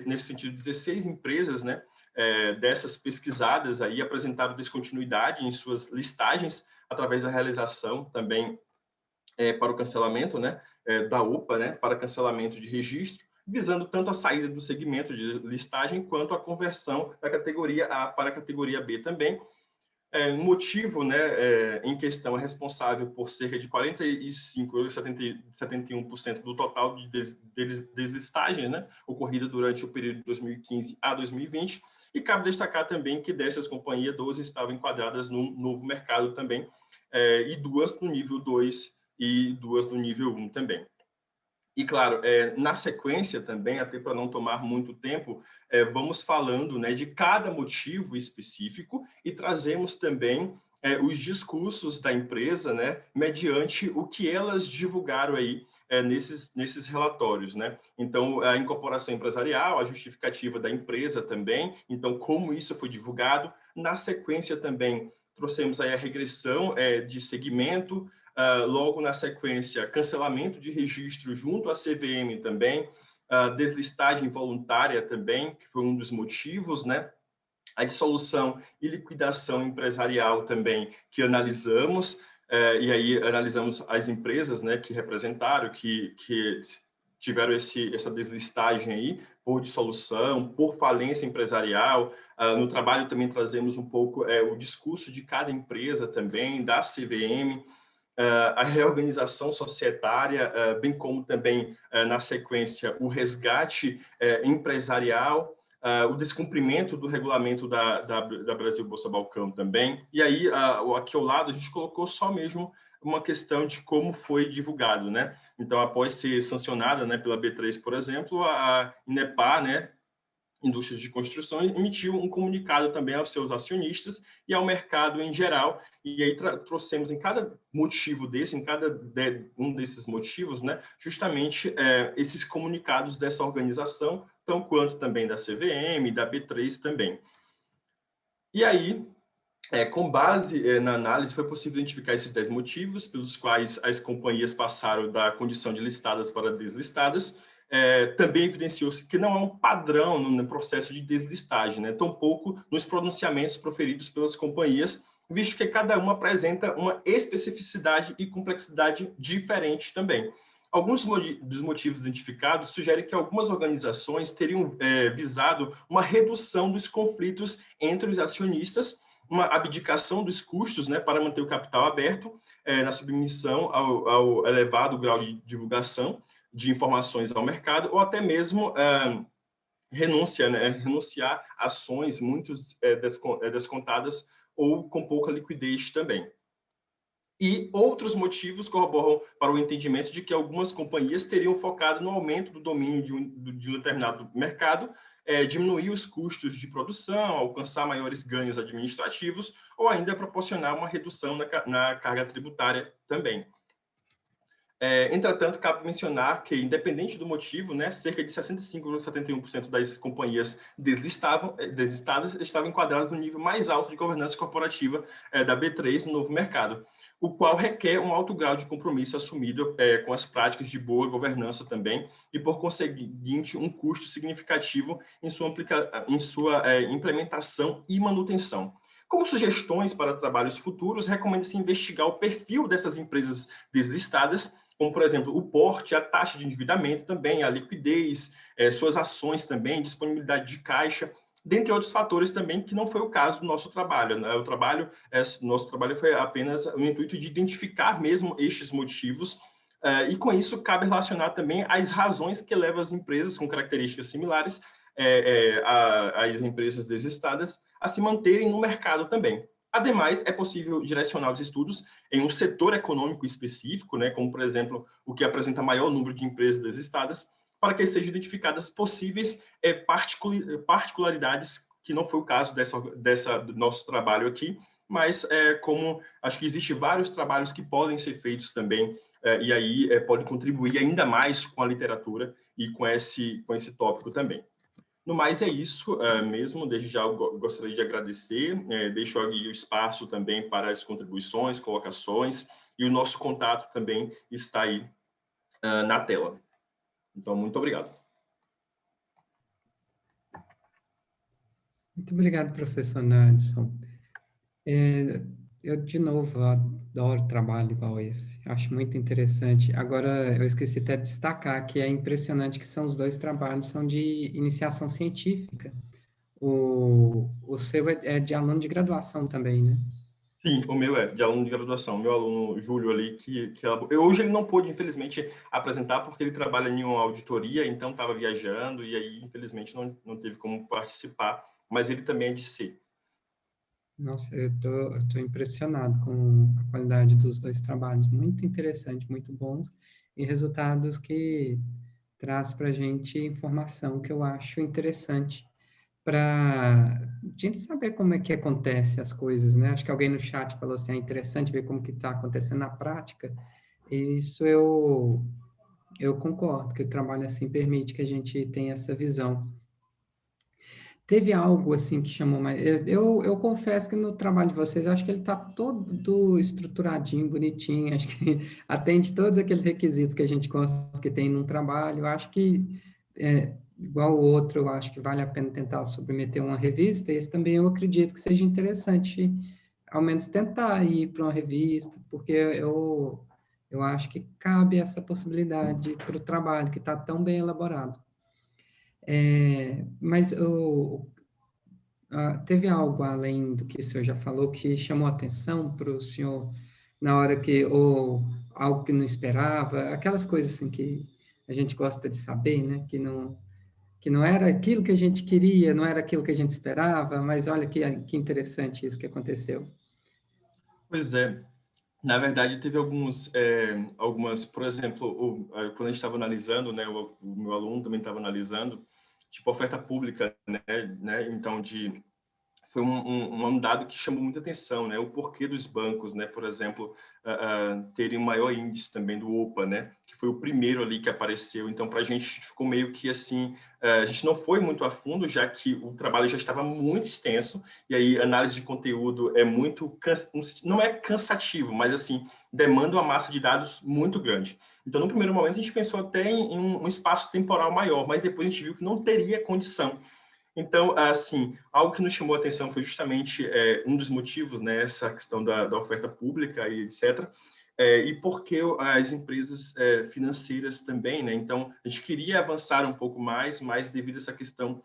B: nesse sentido, 16 empresas, né, dessas pesquisadas aí apresentaram descontinuidade em suas listagens através da realização também para o cancelamento, né, da UPA, né, para cancelamento de registro, visando tanto a saída do segmento de listagem quanto a conversão da categoria A para a categoria B também. Um motivo, né, em questão é responsável por cerca de 45,71% do total de deslistagens, né, ocorrida durante o período de 2015 a 2020, e cabe destacar também que dessas companhias, 12 estavam enquadradas no novo mercado também, e 2 no nível 2 e 2 no nível 1 também. E, claro, na sequência também, até para não tomar muito tempo, vamos falando, né, de cada motivo específico e trazemos também os discursos da empresa, né, mediante o que elas divulgaram aí nesses relatórios, né? Então, a incorporação empresarial, a justificativa da empresa também, então, como isso foi divulgado. Na sequência também, trouxemos aí a regressão de segmento, logo na sequência, cancelamento de registro junto à CVM também, deslistagem voluntária também, que foi um dos motivos, né? A dissolução e liquidação empresarial também, que analisamos, e aí analisamos as empresas, né, que representaram, que tiveram essa deslistagem aí, por dissolução, por falência empresarial. No trabalho também trazemos um pouco o discurso de cada empresa também, da CVM, a reorganização societária, bem como também, na sequência, o resgate empresarial, o descumprimento do regulamento da Brasil Bolsa Balcão também. E aí, aqui ao lado, a gente colocou só mesmo uma questão de como foi divulgado, né? Então, após ser sancionada, né, pela B3, por exemplo, a INEPA, né, Indústrias de Construção, emitiu um comunicado também aos seus acionistas e ao mercado em geral, e aí trouxemos em cada motivo desse, em cada um desses motivos, né, justamente esses comunicados dessa organização, tão quanto também da CVM, da B3 também. E aí, com base na análise, foi possível identificar esses 10 motivos pelos quais as companhias passaram da condição de listadas para deslistadas. Também evidenciou-se que não há um padrão no processo de deslistagem, né? Tampouco nos pronunciamentos proferidos pelas companhias, visto que cada uma apresenta uma especificidade e complexidade diferente também. Alguns dos motivos identificados sugerem que algumas organizações teriam visado uma redução dos conflitos entre os acionistas, uma abdicação dos custos, né, para manter o capital aberto, na submissão ao elevado grau de divulgação de informações ao mercado, ou até mesmo renunciar a ações muito descontadas ou com pouca liquidez também. E outros motivos corroboram para o entendimento de que algumas companhias teriam focado no aumento do domínio de um determinado mercado, diminuir os custos de produção, alcançar maiores ganhos administrativos ou ainda proporcionar uma redução na carga tributária também. Entretanto, cabe mencionar que, independente do motivo, né, cerca de 65,71% das companhias deslistadas estavam enquadradas no nível mais alto de governança corporativa da B3 no novo mercado, o qual requer um alto grau de compromisso assumido com as práticas de boa governança também, e, por conseguinte, um custo significativo em sua implementação e manutenção. Como sugestões para trabalhos futuros, recomenda-se investigar o perfil dessas empresas deslistadas, como, por exemplo, o porte, a taxa de endividamento também, a liquidez, suas ações também, disponibilidade de caixa, dentre outros fatores também, que não foi o caso do nosso trabalho, né? Nosso trabalho foi apenas o intuito de identificar mesmo estes motivos, e com isso cabe relacionar também as razões que levam as empresas com características similares às empresas deslistadas a se manterem no mercado também. Ademais, é possível direcionar os estudos em um setor econômico específico, né, como, por exemplo, o que apresenta maior número de empresas deslistadas, para que sejam identificadas possíveis particularidades, que não foi o caso do nosso trabalho aqui, mas como acho que existem vários trabalhos que podem ser feitos também, e aí pode contribuir ainda mais com a literatura e com esse tópico também. No mais, é isso mesmo. Desde já eu gostaria de agradecer, deixo aqui o espaço também para as contribuições, colocações, e o nosso contato também está aí na tela. Então, muito obrigado.
A: Muito obrigado, professor Nadson. Eu, de novo, adoro trabalho igual esse. Acho muito interessante. Agora, eu esqueci até de destacar que é impressionante que os dois trabalhos são de iniciação científica. O seu é de aluno de graduação também, né?
B: Sim, o meu é de aluno de graduação. Meu aluno Júlio ali, hoje ele não pôde, infelizmente, apresentar porque ele trabalha em uma auditoria, então estava viajando e aí, infelizmente, não teve como participar, mas ele também é de C.
A: Nossa, eu tô impressionado com a qualidade dos dois trabalhos. Muito interessante, muito bons, e resultados que traz para a gente informação que eu acho interessante para a gente saber como é que acontece as coisas, né? Acho que alguém no chat falou assim, é interessante ver como que está acontecendo na prática, e isso eu concordo, que o trabalho assim permite que a gente tenha essa visão. Teve algo assim que chamou mais. Eu confesso que no trabalho de vocês, eu acho que ele está todo estruturadinho, bonitinho, acho que atende todos aqueles requisitos que a gente gosta que tem num trabalho. Eu acho que, igual o outro, eu acho que vale a pena tentar submeter uma revista. Esse também eu acredito que seja interessante, ao menos tentar ir para uma revista, porque eu acho que cabe essa possibilidade para o trabalho, que está tão bem elaborado. Mas teve algo além do que o senhor já falou que chamou atenção para o senhor na hora ou algo que não esperava, aquelas coisas assim que a gente gosta de saber, né? Que não era aquilo que a gente queria, não era aquilo que a gente esperava, mas olha que interessante isso que aconteceu.
B: Pois é. Na verdade, teve algumas, por exemplo, quando a gente estava analisando, né, o meu aluno também estava analisando, tipo, oferta pública, né, então, foi um dado que chamou muita atenção, né, o porquê dos bancos, né, por exemplo, terem um maior índice também do OPA, né, que foi o primeiro ali que apareceu, então, para a gente ficou meio que assim, a gente não foi muito a fundo, já que o trabalho já estava muito extenso, e aí análise de conteúdo não é cansativo, mas assim, demanda uma massa de dados muito grande. Então, no primeiro momento, a gente pensou até em um espaço temporal maior, mas depois a gente viu que não teria condição. Então, assim, algo que nos chamou a atenção foi justamente um dos motivos, né, essa questão da oferta pública e etc., e porque as empresas financeiras também, né? Então, a gente queria avançar um pouco mais, mas devido a essa questão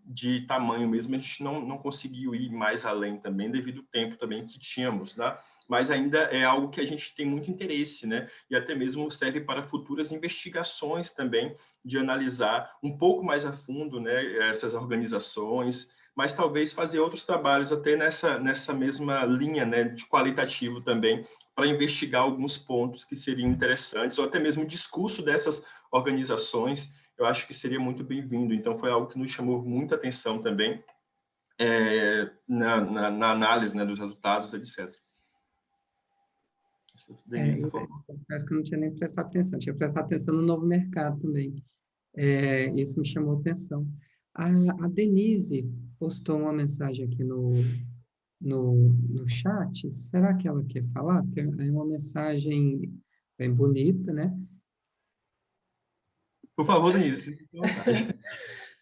B: de tamanho mesmo, a gente não conseguiu ir mais além também, devido ao tempo também que tínhamos, né? Mas ainda é algo que a gente tem muito interesse, né? E até mesmo serve para futuras investigações também, de analisar um pouco mais a fundo, né, essas organizações, mas talvez fazer outros trabalhos até nessa mesma linha, né, de qualitativo também, para investigar alguns pontos que seriam interessantes, ou até mesmo o discurso dessas organizações, eu acho que seria muito bem-vindo. Então, foi algo que nos chamou muita atenção também, na análise, né, dos resultados, etc.
A: Eu confesso que eu não tinha nem prestado atenção, tinha prestado atenção no novo mercado também. Isso me chamou atenção. A Denise postou uma mensagem aqui no chat. Será que ela quer falar? Porque é uma mensagem bem bonita, né?
B: Por favor, Denise, fique à vontade.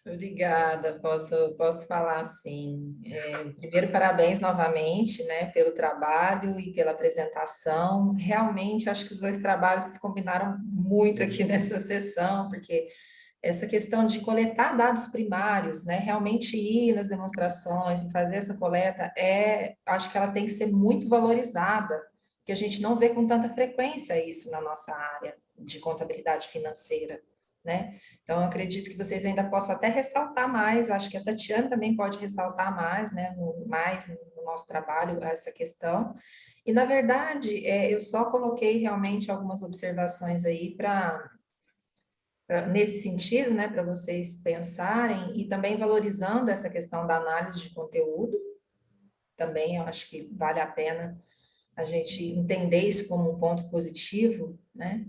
E: Obrigada, posso falar sim. Primeiro, parabéns novamente, né, pelo trabalho e pela apresentação. Realmente, acho que os dois trabalhos se combinaram muito aqui nessa sessão, porque essa questão de coletar dados primários, né, realmente ir nas demonstrações e fazer essa coleta, acho que ela tem que ser muito valorizada, porque a gente não vê com tanta frequência isso na nossa área de contabilidade financeira, né? Então, eu acredito que vocês ainda possam até ressaltar mais, acho que a Tatiana também pode ressaltar mais, né, no nosso trabalho, essa questão. E, na verdade, eu só coloquei realmente algumas observações aí nesse sentido, né, para vocês pensarem, e também valorizando essa questão da análise de conteúdo, também eu acho que vale a pena a gente entender isso como um ponto positivo, né?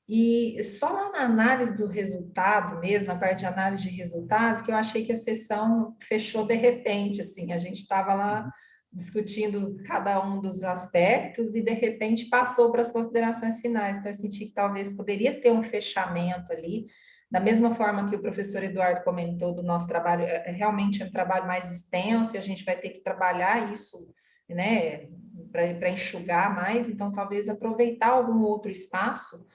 E: E só lá na análise do resultado mesmo, na parte de análise de resultados, que eu achei que a sessão fechou de repente, assim, a gente estava lá discutindo cada um dos aspectos e de repente passou para as considerações finais. Então eu senti que talvez poderia ter um fechamento ali, da mesma forma que o professor Eduardo comentou do nosso trabalho, realmente é um trabalho mais extenso e a gente vai ter que trabalhar isso, né, para enxugar mais, então talvez aproveitar algum outro espaço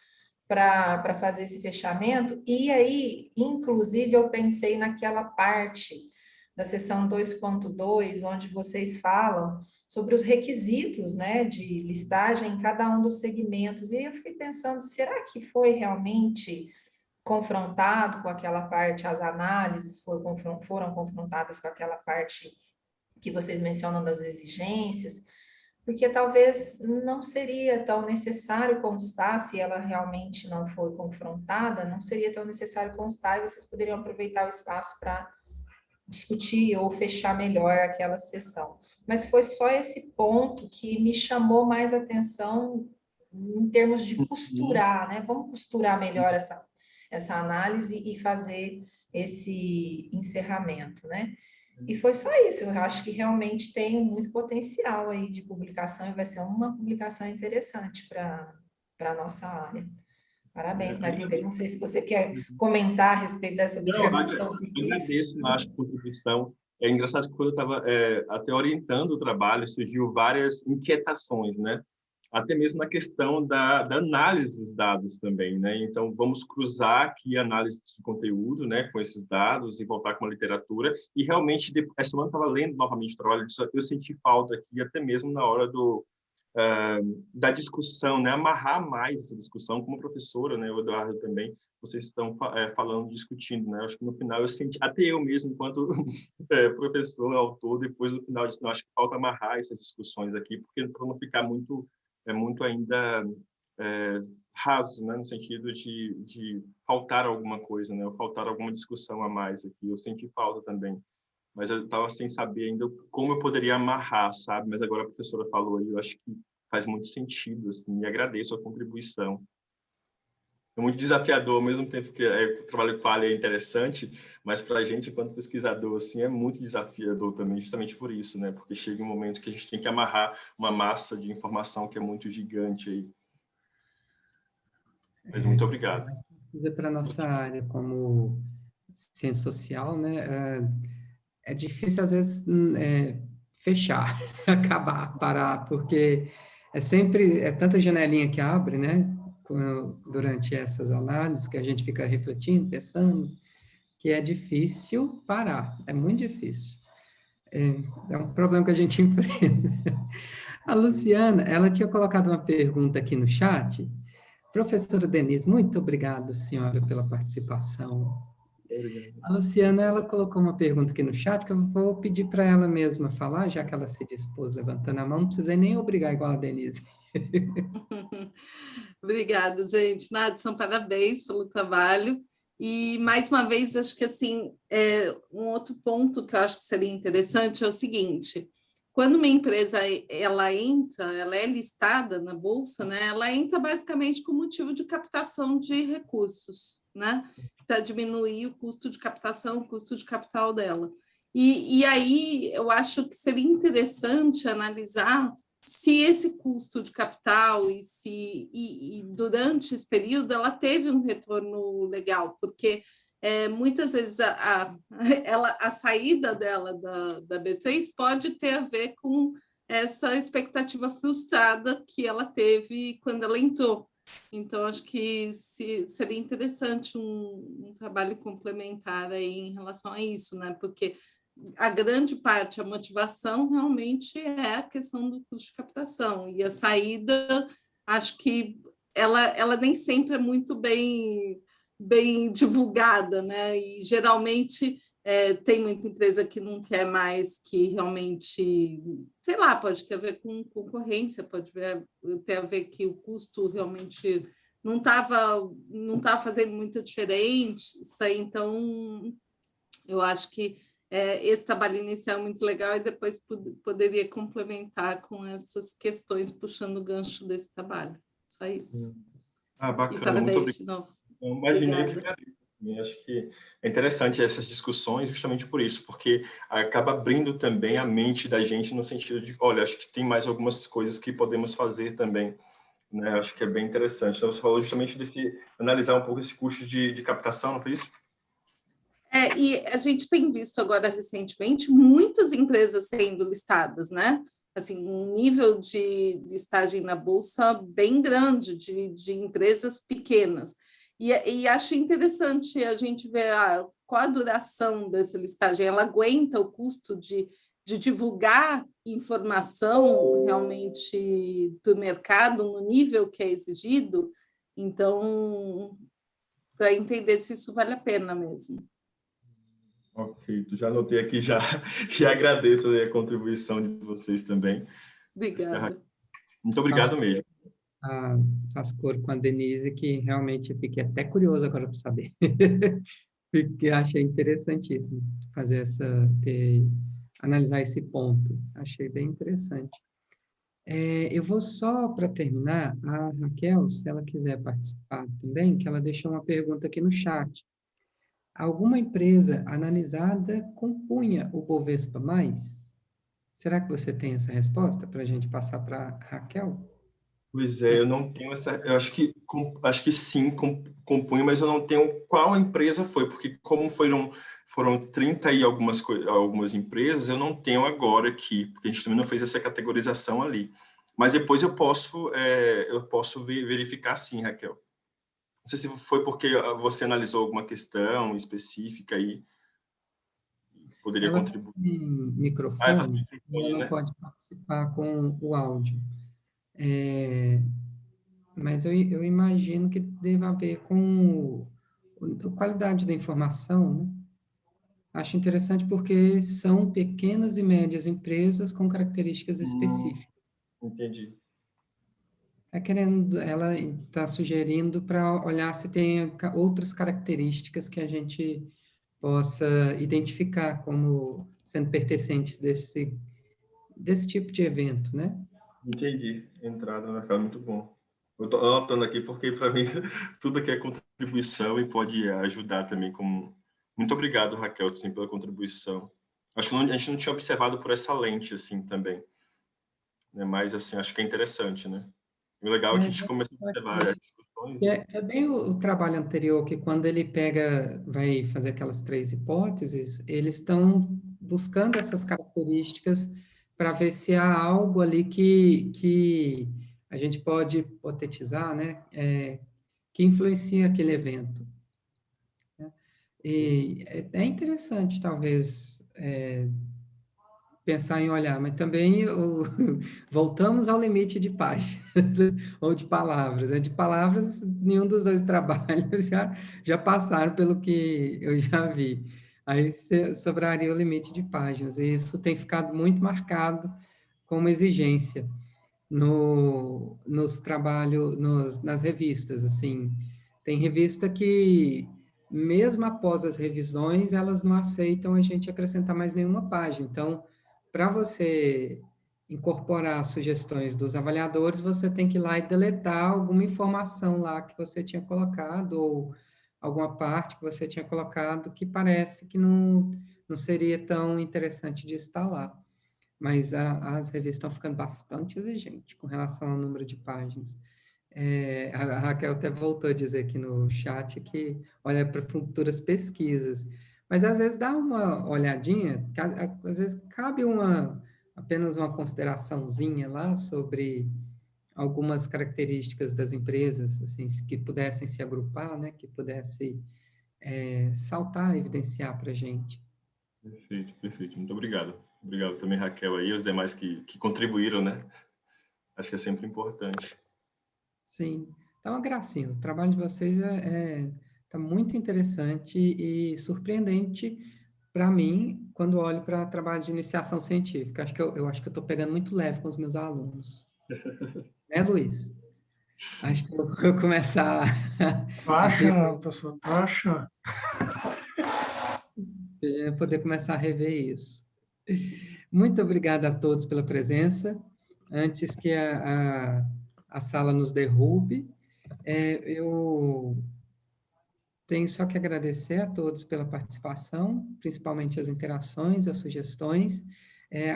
E: para fazer esse fechamento. E aí, inclusive, eu pensei naquela parte da seção 2.2, onde vocês falam sobre os requisitos, né, de listagem em cada um dos segmentos. E aí eu fiquei pensando, será que foi realmente confrontado com aquela parte, as análises foram confrontadas com aquela parte que vocês mencionam das exigências? Porque talvez não seria tão necessário constar, se ela realmente não foi confrontada, não seria tão necessário constar e vocês poderiam aproveitar o espaço para discutir ou fechar melhor aquela sessão. Mas foi só esse ponto que me chamou mais atenção em termos de costurar, né? Vamos costurar melhor essa análise e fazer esse encerramento, né? E foi só isso, eu acho que realmente tem muito potencial aí de publicação e vai ser uma publicação interessante para a nossa área. Parabéns mais uma vez. Não sei se você quer comentar a respeito dessa observação que fiz.
B: Agradeço, acho, a contribuição. É engraçado que quando eu estava até orientando o trabalho, surgiu várias inquietações, né? Até mesmo na questão da análise dos dados também, né? Então, vamos cruzar aqui a análise de conteúdo, né, com esses dados e voltar com a literatura. E, realmente, essa semana eu estava lendo novamente o trabalho, eu senti falta aqui, até mesmo na hora da discussão, né? Amarrar mais essa discussão, como professora, né, o Eduardo também, vocês estão falando, discutindo, né? Acho que no final eu senti, até eu mesmo, enquanto professor, autor, depois no final eu disse, não, acho que falta amarrar essas discussões aqui, porque para não ficar muito ainda raso, né, no sentido de faltar alguma coisa, né, ou faltar alguma discussão a mais aqui. Eu senti falta também, mas eu estava sem saber ainda como eu poderia amarrar, sabe? Mas agora a professora falou aí, eu acho que faz muito sentido, assim, e agradeço a contribuição. É muito desafiador, ao mesmo tempo que o trabalho que é interessante, mas para a gente, enquanto pesquisador, assim, é muito desafiador também, justamente por isso, né? Porque chega um momento que a gente tem que amarrar uma massa de informação que é muito gigante aí. Mas muito obrigado.
A: Para a nossa área, como ciência social, né? É difícil, às vezes, fechar, acabar, parar, porque é tanta janelinha que abre, né? Durante essas análises, que a gente fica refletindo, pensando, que é difícil parar, é muito difícil. É um problema que a gente enfrenta. A Luciana, ela tinha colocado uma pergunta aqui no chat. Professora Denise, muito obrigada, senhora, pela participação.
B: Obrigado.
A: A Luciana, ela colocou uma pergunta aqui no chat que eu vou pedir para ela mesma falar, já que ela se dispôs levantando a mão, não precisei nem obrigar igual a Denise.
F: Obrigada, gente. Nadson, parabéns pelo trabalho. E, mais uma vez, acho que assim, um outro ponto que eu acho que seria interessante é o seguinte: quando uma empresa ela é listada na Bolsa, né, ela entra basicamente com motivo de captação de recursos, né, para diminuir o custo de captação, o custo de capital dela. E aí eu acho que seria interessante analisar se esse custo de capital e durante esse período ela teve um retorno legal, porque muitas vezes a saída dela da B3 pode ter a ver com essa expectativa frustrada que ela teve quando ela entrou. Então, acho que seria interessante um trabalho complementar aí em relação a isso, né? Porque a grande parte, a motivação realmente é a questão do custo de captação, e a saída, acho que ela nem sempre é muito bem divulgada, né? E geralmente tem muita empresa que não quer mais, que realmente, sei lá, pode ter a ver com concorrência, pode ter a ver que o custo realmente não tava fazendo muita diferença, então eu acho que esse trabalho inicial é muito legal e depois poderia complementar com essas questões puxando o gancho desse trabalho. Só isso.
B: Bacana,
F: E parabéns de novo.
B: Eu imaginei que
F: Obrigada.
B: acho que é interessante essas discussões justamente por isso, porque acaba abrindo também a mente da gente no sentido de, olha, acho que tem mais algumas coisas que podemos fazer também, né? Acho que é bem interessante. Então, você falou justamente desse, analisar um pouco esse custo de captação, não foi isso?
F: E a gente tem visto agora recentemente muitas empresas sendo listadas, né? Assim, um nível de listagem na Bolsa bem grande, de empresas pequenas. E acho interessante a gente ver qual a duração dessa listagem. Ela aguenta o custo de divulgar informação realmente do mercado no nível que é exigido? Então, para entender se isso vale a pena mesmo.
B: Ok, já anotei aqui, já agradeço a contribuição de vocês também.
F: Obrigada.
B: Muito obrigado mesmo.
A: Faz cor com a Denise, que realmente eu fiquei até curioso agora para saber. Porque achei interessantíssimo analisar esse ponto. Achei bem interessante. Eu vou só, para terminar, a Raquel, se ela quiser participar também, que ela deixou uma pergunta aqui no chat. Alguma empresa analisada compunha o Bovespa mais? Será que você tem essa resposta para a gente passar para a Raquel?
B: Pois é, eu não tenho essa. Eu acho que sim, compunha, mas eu não tenho qual empresa foi, porque como foram 30 e algumas empresas, eu não tenho agora aqui, porque a gente também não fez essa categorização ali. Mas depois eu posso verificar sim, Raquel. Não sei se foi porque você analisou alguma questão específica aí, poderia
A: Ela
B: contribuir.
A: tem
B: Ela
A: microfone,
B: tem
A: ela
B: microfone,
A: não
B: né?
A: pode participar com o áudio. Mas eu imagino que deva haver com a qualidade da informação, né? Acho interessante porque são pequenas e médias empresas com características específicas.
B: Entendi.
A: Ela está sugerindo para olhar se tem outras características que a gente possa identificar como sendo pertencentes desse tipo de evento, né?
B: Entendi. Entrada no mercado, muito bom. Eu estou anotando aqui porque, para mim, tudo aqui é contribuição e pode ajudar também. Muito obrigado, Raquel, sim, pela contribuição. Acho que a gente não tinha observado por essa lente, assim, também. Né? Mas, assim, acho que é interessante, né? O legal é que a gente começa a observar as discussões
A: É bem o trabalho anterior, que quando ele vai fazer aquelas 3 hipóteses, eles estão buscando essas características para ver se há algo ali que a gente pode hipotetizar, né? Que influencia aquele evento, né? E é interessante, talvez, pensar em olhar, mas também voltamos ao limite de páginas ou de palavras, né? De palavras, nenhum dos dois trabalhos já passaram pelo que eu já vi. Aí sobraria o limite de páginas, e isso tem ficado muito marcado como exigência nos trabalhos, nas revistas, assim. Tem revista que, mesmo após as revisões, elas não aceitam a gente acrescentar mais nenhuma página. Então, para você incorporar as sugestões dos avaliadores, você tem que ir lá e deletar alguma informação lá que você tinha colocado, ou alguma parte que você tinha colocado que parece que não seria tão interessante de estar lá. Mas as revistas estão ficando bastante exigentes com relação ao número de páginas. A Raquel até voltou a dizer aqui no chat que olha para futuras pesquisas, mas às vezes dá uma olhadinha, às vezes cabe apenas uma consideraçãozinha lá sobre algumas características das empresas, assim, que pudessem se agrupar, né, que pudesse saltar, evidenciar para a gente.
B: Perfeito, perfeito. Muito obrigado. Obrigado também, Raquel, aí, e os demais que contribuíram, né? Acho que é sempre importante.
A: Sim, tá uma gracinha. O trabalho de vocês tá muito interessante e surpreendente para mim quando olho para trabalho de iniciação científica. Eu acho que eu estou pegando muito leve com os meus alunos. Né, Luiz? Acho que eu vou começar
C: Acha, pessoal, acha.
A: poder começar a rever isso. Muito obrigado a todos pela presença. Antes que a sala nos derrube, eu tenho só que agradecer a todos pela participação, principalmente as interações, as sugestões,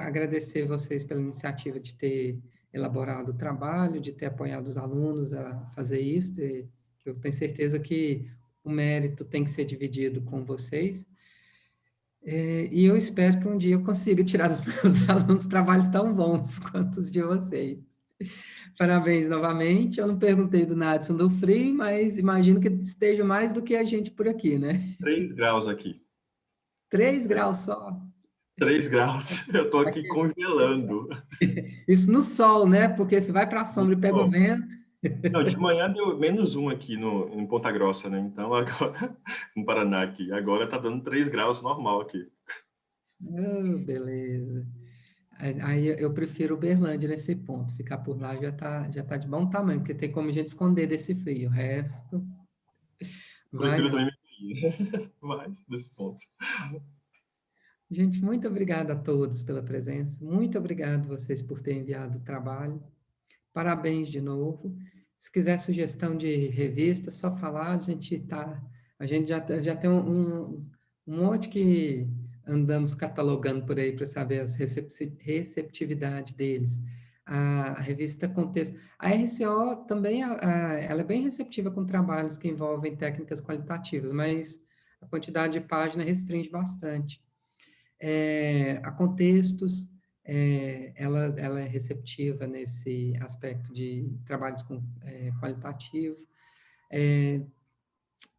A: agradecer vocês pela iniciativa de ter elaborado o trabalho, de ter apoiado os alunos a fazer isso, e eu tenho certeza que o mérito tem que ser dividido com vocês. E eu espero que um dia eu consiga tirar dos meus alunos trabalhos tão bons quanto os de vocês. Parabéns novamente. Eu não perguntei do Nadson do Free, mas imagino que esteja mais do que a gente por aqui, né?
B: 3 graus aqui.
A: 3 graus só.
B: 3 graus. Eu estou aqui congelando.
A: Isso no sol, né? Porque se vai para a sombra e pega o vento.
B: Não, de manhã deu -1 aqui em Ponta Grossa, né? Então, agora, no Paraná aqui. Agora tá dando 3 graus normal aqui.
A: Oh, beleza. Aí eu prefiro Uberlândia nesse ponto. Ficar por lá já tá de bom tamanho, porque tem como a gente esconder desse frio. O resto vai
B: Prefiro
A: não.
B: também mais desse ponto.
A: Gente, muito obrigado a todos pela presença. Muito obrigado vocês por terem enviado o trabalho. Parabéns de novo. Se quiser sugestão de revista, só falar, a gente já tem um monte que andamos catalogando por aí para saber as receptividade deles. A revista Contexto. A RCO também, ela é bem receptiva com trabalhos que envolvem técnicas qualitativas, mas a quantidade de página restringe bastante. A Contextos, ela é receptiva nesse aspecto de trabalhos qualitativo.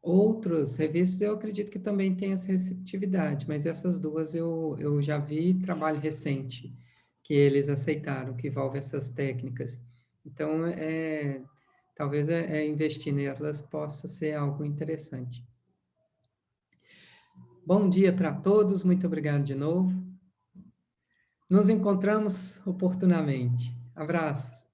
A: Outras revistas eu acredito que também tem essa receptividade, mas essas duas eu já vi trabalho recente que eles aceitaram, que envolve essas técnicas. Então, talvez investir nelas possa ser algo interessante. Bom dia para todos, muito obrigado de novo. Nos encontramos oportunamente. Abraços.